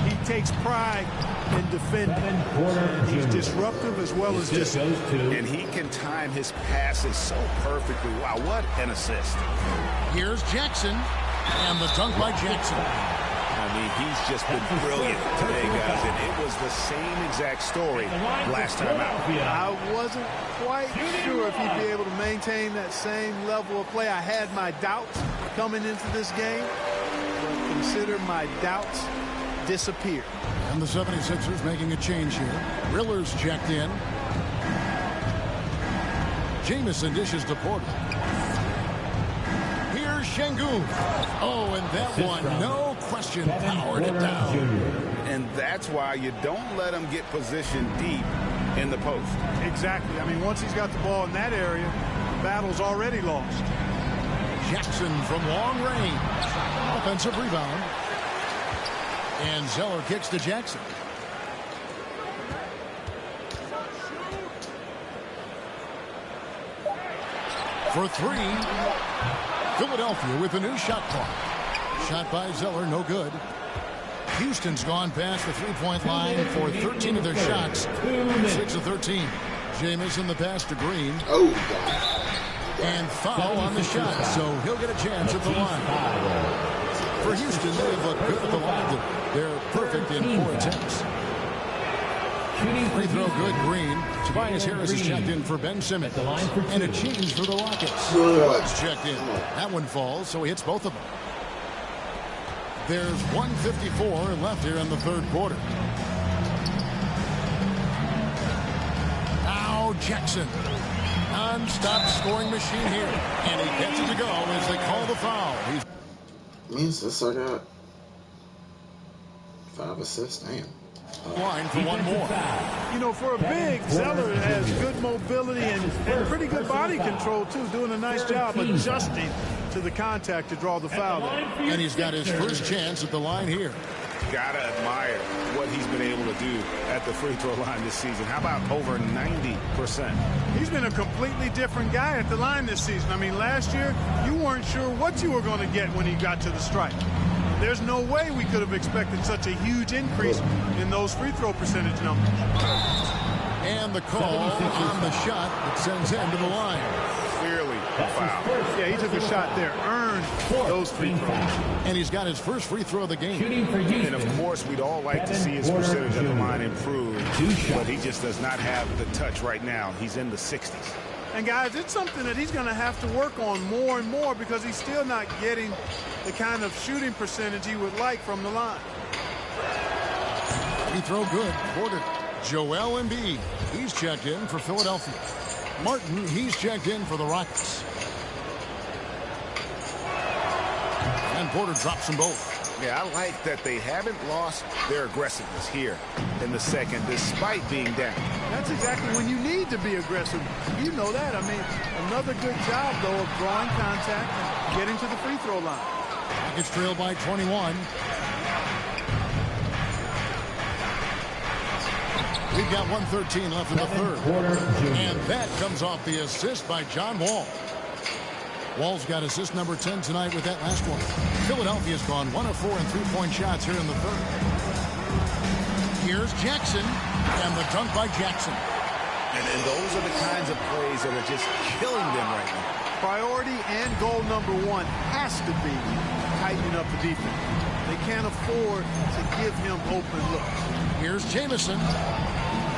Speaker 7: He takes pride in defending. And he's disruptive as well as disciplined.
Speaker 6: And he can time his passes so perfectly. Wow, what an assist.
Speaker 5: Here's Jackson. And the dunk by Jackson.
Speaker 6: I mean, he's just been brilliant today, guys, and it was the same exact story last time out.
Speaker 7: I wasn't quite sure if he'd be able to maintain that same level of play. I had my doubts coming into this game, but consider my doubts disappear.
Speaker 5: And the 76ers making a change here. Riller's checked in. Jamison dishes to Porter. Here's Şengün. Oh, and that one, no question, powered it down.
Speaker 6: And that's why you don't let him get positioned deep in the post.
Speaker 7: Exactly. I mean, once he's got the ball in that area, the battle's already lost.
Speaker 5: Jackson from long range. Offensive rebound. And Zeller kicks to Jackson. For three. Philadelphia with a new shot clock. Shot by Zeller, no good. Houston's gone past the three-point line for 13 of their shots. 6 of 13. Jamison the pass to Green.
Speaker 1: Oh, God.
Speaker 5: And foul on the shot, so he'll get a chance at the line. For Houston, they've looked good at the line. They're perfect in 4 attempts. Free throw good, Green. Tobias Harris is checked in for Ben Simmons. And a change for the Rockets. Woods checked in. That one falls, so he hits both of them. There's 1:54 left here in the third quarter. Now Jackson. Non-stop scoring machine here. And he gets it to go as they call the foul.
Speaker 1: Means this I got 5 assists. Damn.
Speaker 5: Line for one more.
Speaker 7: You know, for a big, Zeller has good mobility and pretty good body control, too, doing a nice job adjusting to the contact to draw the foul there.
Speaker 5: And he's got his first chance at the line here.
Speaker 6: Gotta admire what he's been able to do at the free throw line this season. How about over 90%?
Speaker 7: He's been a completely different guy at the line this season. I mean, last year, you weren't sure what you were going to get when he got to the stripe. There's no way we could have expected such a huge increase in those free throw percentage numbers.
Speaker 5: And the call on the shot that sends him to the line.
Speaker 6: Clearly a foul.
Speaker 7: Yeah, he took a shot there, earned those free throws.
Speaker 5: And he's got his first free throw of the game.
Speaker 6: And of course, we'd all like to see his percentage at the line improve, but he just does not have the touch right now. He's in the 60s.
Speaker 7: And guys, it's something that he's going to have to work on more and more because he's still not getting the kind of shooting percentage he would like from the line.
Speaker 5: Free throw good. Porter. Joel Embiid. He's checked in for Philadelphia. Martin, he's checked in for the Rockets. And Porter drops them both.
Speaker 6: Yeah, I like that they haven't lost their aggressiveness here in the second, despite being down.
Speaker 7: That's exactly when you need to be aggressive. You know that. I mean, another good job, though, of drawing contact and getting to the free throw line.
Speaker 5: Rockets trail by 21. We've got 1:13 left in the third. And that comes off the assist by John Wall. Wall's got assist number 10 tonight with that last one. Philadelphia's gone 1 of 4 in three-point shots here in the third. Here's Jackson, and the dunk by Jackson.
Speaker 6: And those are the kinds of plays that are just killing them right now.
Speaker 7: Priority and goal number 1 has to be tightening up the defense. They can't afford to give him open looks.
Speaker 5: Here's Jamison.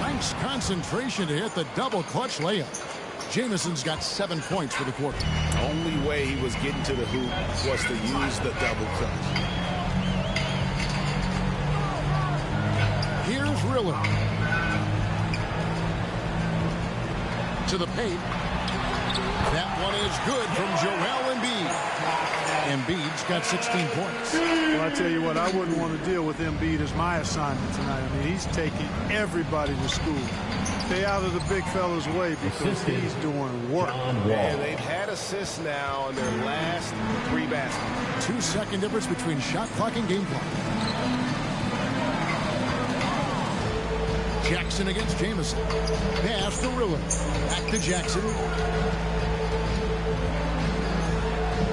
Speaker 5: Nice concentration to hit the double clutch layup. Jamison's got 7 points for the quarter.
Speaker 6: The only way he was getting to the hoop was to use the double clutch.
Speaker 5: Here's Riller. To the paint. That one is good from Joel Embiid. Embiid's got 16 points.
Speaker 7: Well, I tell you what, I wouldn't want to deal with Embiid as my assignment tonight. I mean, he's taking everybody to school. Stay out of the big fella's way because he's doing work.
Speaker 8: And they've had assists now on their last 3 baskets.
Speaker 5: 2-second difference between shot clock and game clock. Jackson against Jamison. Pass to Rilla. Back to Jackson.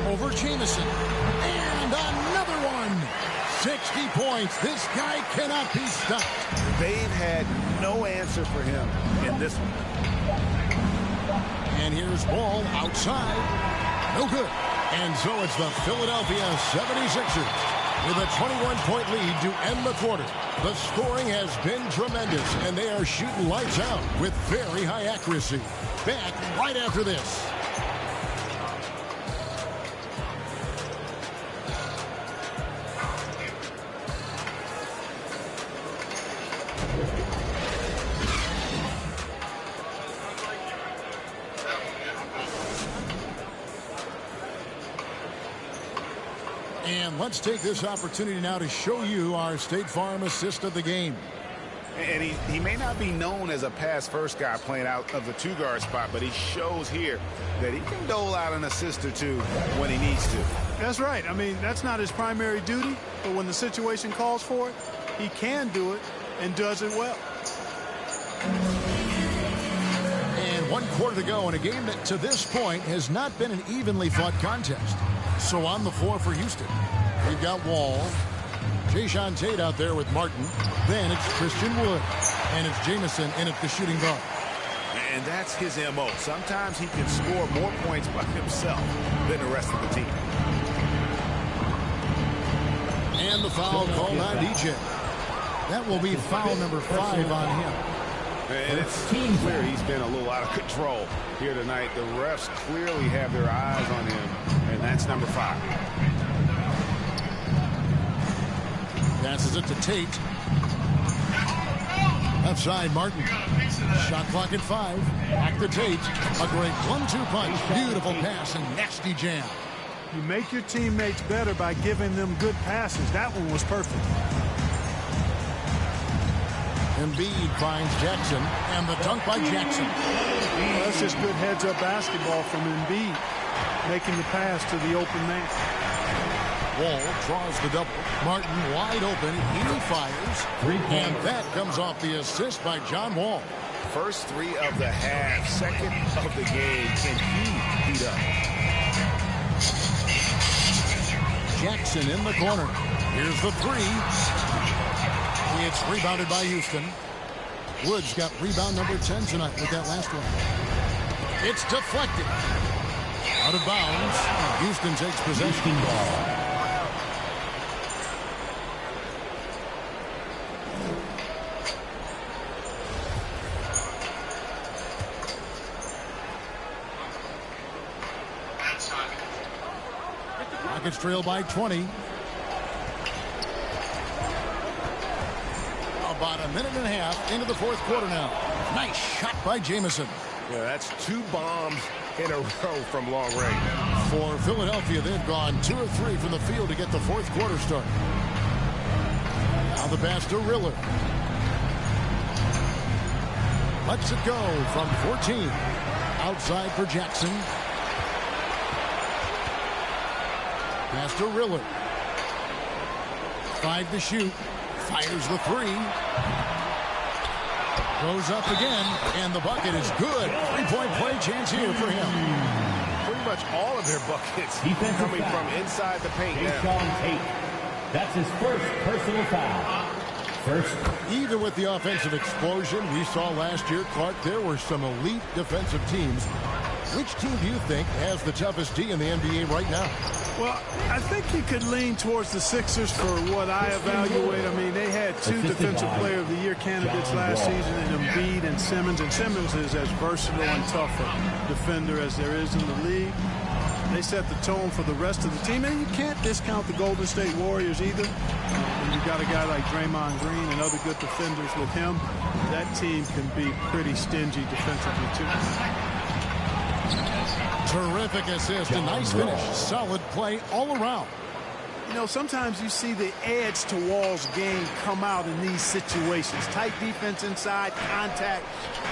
Speaker 5: Over Jamison. And another one. 60 points. This guy cannot be stopped.
Speaker 8: They've had no answer for him in this one.
Speaker 5: And here's ball outside. No good. And so it's the Philadelphia 76ers with a 21-point lead to end the quarter. The scoring has been tremendous, and they are shooting lights out with very high accuracy. Back right after this. And let's take this opportunity now to show you our State Farm assist of the game.
Speaker 6: And he may not be known as a pass-first guy playing out of the 2-guard spot, but he shows here that he can dole out an assist or two when he needs to.
Speaker 7: That's right. I mean, that's not his primary duty, but when the situation calls for it, he can do it and does it well.
Speaker 5: And 1 quarter to go in a game that to this point has not been an evenly fought contest. So on the floor for Houston, we've got Wall, Jayshawn Tate out there with Martin. Then it's Christian Wood, and it's Jamison in at the shooting guard.
Speaker 6: And that's his MO. Sometimes he can score more points by himself than the rest of the team.
Speaker 5: And the foul called on DJ. That will be foul number 5 on him.
Speaker 6: And it's clear he's been a little out of control here tonight. The refs clearly have their eyes on him, and that's number 5.
Speaker 5: Passes it to Tate. Outside Martin. Shot clock at 5. Back to Tate. A great 1-2 punch. Beautiful pass and nasty jam.
Speaker 7: You make your teammates better by giving them good passes. That one was perfect.
Speaker 5: Embiid finds Jackson, and the dunk by Jackson.
Speaker 7: Well, that's just good heads-up basketball from Embiid, making the pass to the open man.
Speaker 5: Wall draws the double. Martin wide open. He fires. And that comes off the assist by John Wall.
Speaker 6: First 3 of the half, second of the game. Can he beat up?
Speaker 5: Jackson in the corner. Here's the 3. It's rebounded by Houston. Woods got rebound number 10 tonight with that last one. It's deflected. Out of bounds. Houston takes possession. Rockets trail by 20. About a minute and a half into the 4th quarter now. Nice shot by Jamison.
Speaker 8: Yeah, that's 2 bombs in a row from long range.
Speaker 5: For Philadelphia, they've gone 2 or 3 from the field to get the 4th quarter started. Now the pass to Riller. Lets it go from 14. Outside for Jackson. Pass to Riller. 5 to shoot. Fires the 3. Goes up again, and the bucket is good. 3-point play chance here for him.
Speaker 8: Pretty much all of their buckets coming from inside the paint now.
Speaker 9: That's his first personal foul.
Speaker 5: Even with the offensive explosion we saw last year, Clark, there were some elite defensive teams. Which team do you think has the toughest D in the NBA right now?
Speaker 7: Well, I think you could lean towards the Sixers for what I evaluate. I mean, they had 2 Defensive Player of the Year candidates last season in Embiid and Simmons. And Simmons is as versatile and tough a defender as there is in the league. They set the tone for the rest of the team. And you can't discount the Golden State Warriors either. When you've got a guy like Draymond Green and other good defenders with him, that team can be pretty stingy defensively too.
Speaker 5: Terrific assist, a nice finish. Solid play all around.
Speaker 7: You know, sometimes you see the edge to Wall's game come out in these situations. Tight defense inside, contact,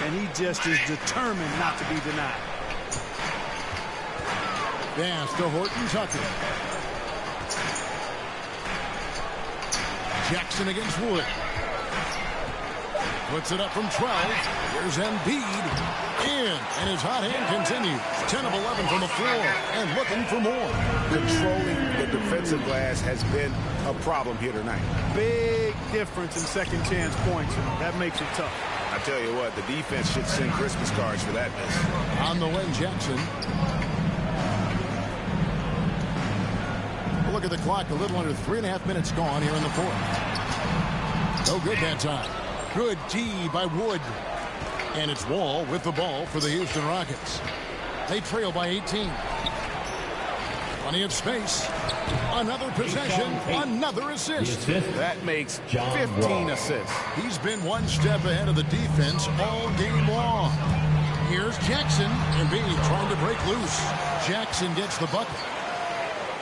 Speaker 7: and he just is determined not to be denied.
Speaker 5: Pass to Horton Tucker. Jackson against Wood. Puts it up from 12. Here's Embiid. In. And his hot hand continues. 10 of 11 from the floor. And looking for more.
Speaker 6: Controlling the defensive glass has been a problem here tonight.
Speaker 7: Big difference in second chance points. That makes it tough.
Speaker 6: I tell you what, the defense should send Christmas cards for that miss.
Speaker 5: On the wing, Jackson. Look at the clock. A little under 3.5 minutes gone here in the fourth. No good that time. Good D by Wood. And it's Wall with the ball for the Houston Rockets. They trail by 18. Plenty of space. Another possession. Another assist.
Speaker 6: That makes 15 assists.
Speaker 5: He's been one step ahead of the defense all game long. Here's Jackson. Embiid trying to break loose. Jackson gets the bucket.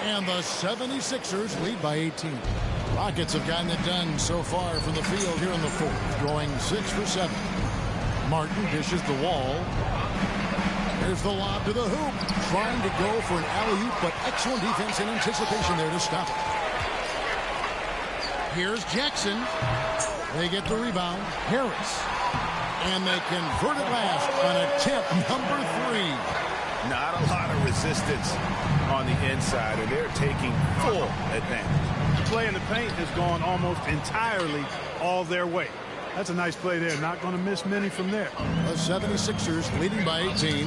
Speaker 5: And the 76ers lead by 18. Rockets have gotten it done so far from the field here in the fourth, going 6 for 7. Martin dishes the Wall. There's the lob to the hoop. Trying to go for an alley-oop, but excellent defense and anticipation there to stop it. Here's Jackson. They get the rebound. Harris. And they convert it last on attempt number 3.
Speaker 6: Not a lot of resistance on the inside, and they're taking full advantage.
Speaker 7: The play in the paint has gone almost entirely all their way. That's a nice play there. Not going to miss many from there.
Speaker 5: The 76ers leading by 18.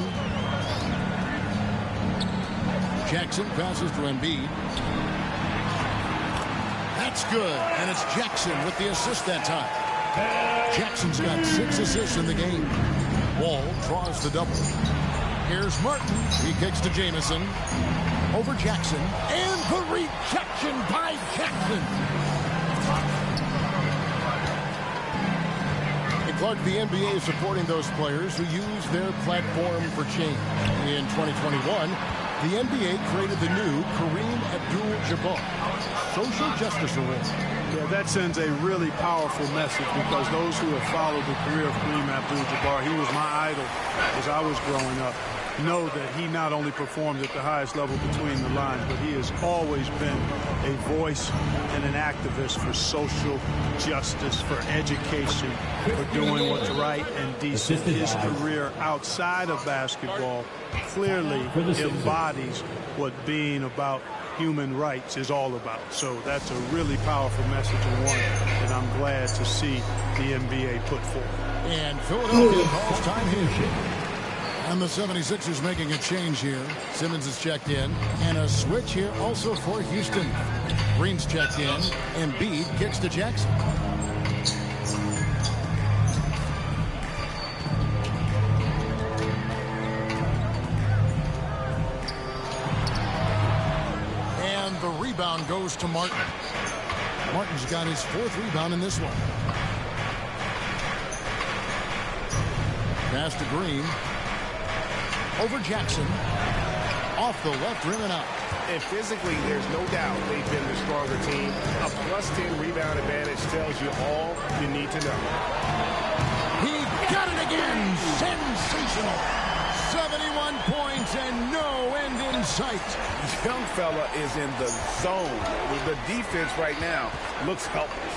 Speaker 5: Jackson passes to Embiid. That's good, and it's Jackson with the assist that time. Jackson's got 6 assists in the game. Wall draws the double. Here's Martin. He kicks to Jamison. Over Jackson. And the rejection by Jackson. And Clark, the NBA is supporting those players who use their platform for change. In 2021, the NBA created the new Kareem Abdul-Jabbar Social Justice Award.
Speaker 7: Yeah, that sends a really powerful message because those who have followed the career of Kareem Abdul-Jabbar, he was my idol as I was growing up, know that he not only performed at the highest level between the lines, but he has always been a voice and an activist for social justice, for education, for doing what's right and decent. His career outside of basketball clearly embodies what being about human rights is all about. So that's a really powerful message and one that I'm glad to see the NBA put forward.
Speaker 5: And Philadelphia calls time here. And the 76ers making a change here. Simmons is checked in. And a switch here also for Houston. Green's checked in. Embiid kicks to Jackson. And the rebound goes to Martin. Martin's got his 4th rebound in this one. Pass to Green. Over Jackson. Off the left rim and out.
Speaker 8: And physically, there's no doubt they've been the stronger team. A +10 rebound advantage tells you all you need to know.
Speaker 5: He got it again. Sensational. 71 points and no end in sight.
Speaker 6: This young fella is in the zone. The defense right now looks helpless.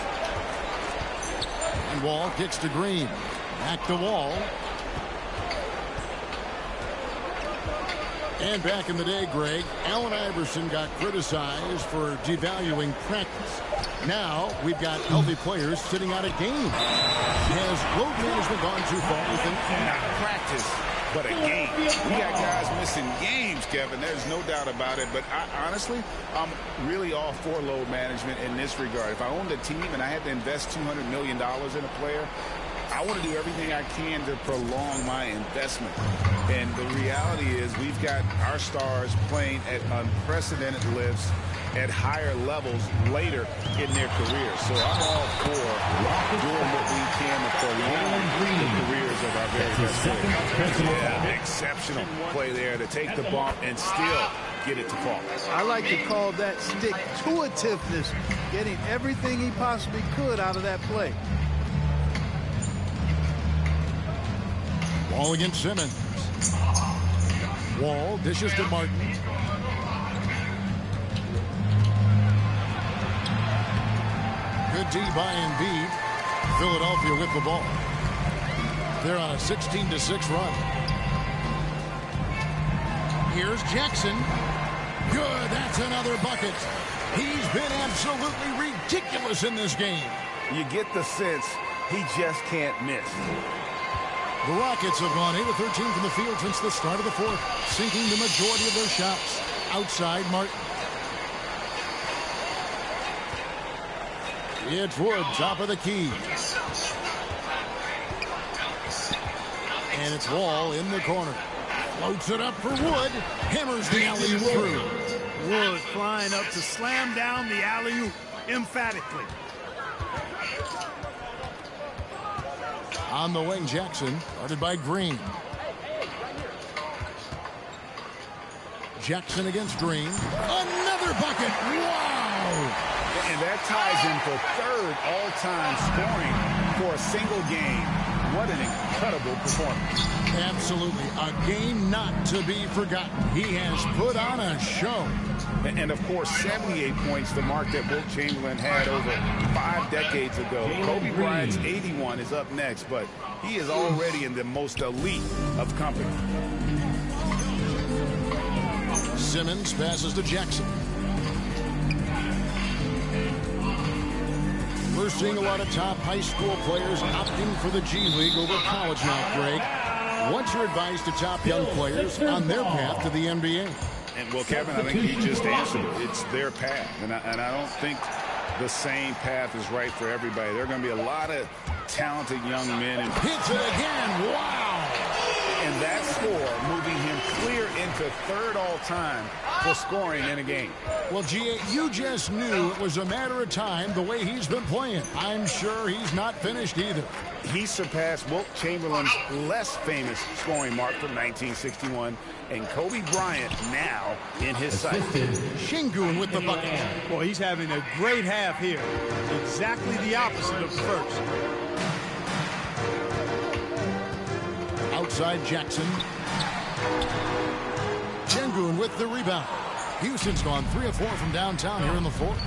Speaker 5: And Wall kicks to Green. Back to Wall. And back in the day, Greg, Allen Iverson got criticized for devaluing practice. Now we've got healthy players sitting out a game. Has load management gone too far, you think?
Speaker 6: Not practice, but a game. We got guys missing games, Kevin. There's no doubt about it. But honestly, I'm really all for load management in this regard. If I owned a team and I had to invest $200 million in a player, I want to do everything I can to prolong my investment. And the reality is we've got our stars playing at unprecedented lifts at higher levels later in their careers. So I'm all for doing what we can to prolong the careers of our very best players. Yeah, exceptional play there to take the bump and still get it to fall.
Speaker 7: I like to call that stick-to-itiveness, getting everything he possibly could out of that play.
Speaker 5: Wall against Simmons. Wall dishes to Martin. Good D by Embiid. Philadelphia with the ball. They're on a 16-6 run. Here's Jackson. Good, that's another bucket. He's been absolutely ridiculous in this game.
Speaker 6: You get the sense he just can't miss.
Speaker 5: The Rockets have gone 8 of 13 from the field since the start of the fourth, sinking the majority of their shots. Outside Martin. It's Wood, top of the key. And it's Wall in the corner. Floats it up for Wood. Hammers the alley-oop through.
Speaker 7: Wood flying up to slam down the alley-oop emphatically.
Speaker 5: On the wing, Jackson, guarded by Green. Jackson against Green. Another bucket. Wow!
Speaker 6: And that ties him for third all-time scoring for a single game. What an incredible performance.
Speaker 5: Absolutely. A game not to be forgotten. He has put on a show.
Speaker 6: And of course, 78 points, the mark that Wilt Chamberlain had over 5 decades ago. Kobe Bryant's 81 is up next, but he is already in the most elite of company.
Speaker 5: Simmons passes to Jackson. We're seeing a lot of top high school players opting for the G League over college now, Greg. What's your advice to top young players on their path to the NBA?
Speaker 6: And, well, Kevin, I think he just answered it. It's their path. And I don't think the same path is right for everybody. There are going to be a lot of talented young men. And
Speaker 5: hits it again. Wow.
Speaker 6: And that score moving him clear into third all-time for scoring in a game.
Speaker 5: Well, G.A., you just knew it was a matter of time the way he's been playing. I'm sure he's not finished either.
Speaker 6: He surpassed Wilt Chamberlain's less famous scoring mark from 1961, and Kobe Bryant now in his sight.
Speaker 5: Şengün with the bucket.
Speaker 7: Boy, he's having a great half here. Exactly the opposite of the first.
Speaker 5: Outside Jackson. Şengün with the rebound. Houston's gone 3 of 4 from downtown here in the fourth.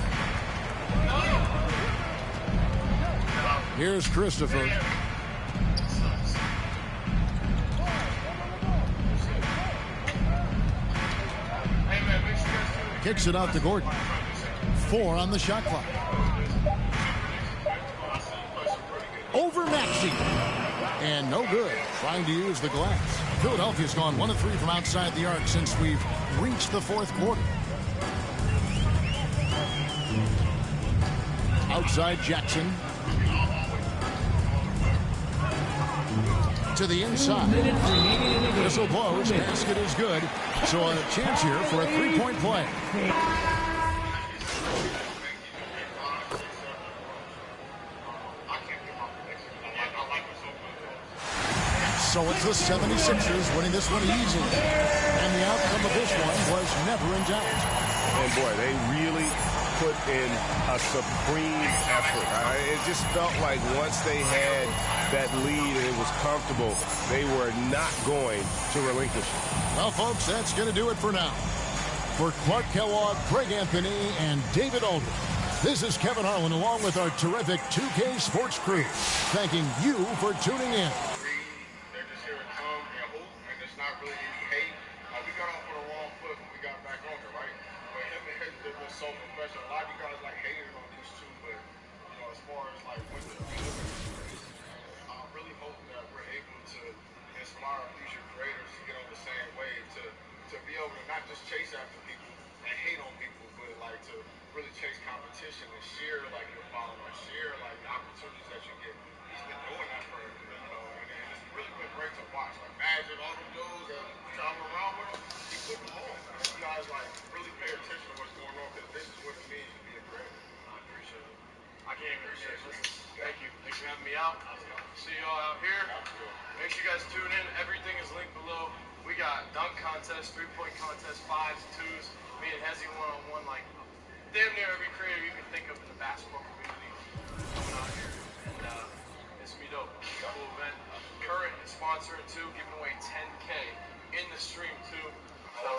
Speaker 5: Here's Christopher. Kicks it out to Gordon. 4 on the shot clock. Over Maxey. And no good. Trying to use the glass. Philadelphia's gone 1 of 3 from outside the arc since we've reached the fourth quarter. Outside Jackson. To the inside. Whistle blows. Basket is good. So a chance here for a 3-point play. So it's the 76ers winning this one easy. And the outcome of this one was never in doubt.
Speaker 6: And boy, they really put in a supreme effort. It just felt like once they had that lead and it was comfortable, they were not going to relinquish it.
Speaker 5: Well, folks, that's going to do it for now. For Clark Kellogg, Craig Anthony, and David Aldridge, this is Kevin Harlan along with our terrific 2K Sports crew, thanking you for tuning in.
Speaker 10: Chase after people and hate on people, but like to really chase competition and share like your followers, share like the opportunities that you get. He's been doing that for and it's really been great to watch. Like Magic, all them dudes that travel around with him, he put them on. And you guys like really pay attention to what's going on because this is what it means to be a creator. I appreciate it. I can't Thank you. Thanks for having me out. See y'all out here. Make sure you guys tune in. Everything is linked below. We got dunk contest, three-point contest, 5s, 2s. Me and Hezzy one-on-one, like damn near every creator you can think of in the basketball community coming out here. And it's gonna be dope. Cool event. Current is sponsoring too, giving away 10K in the stream too. So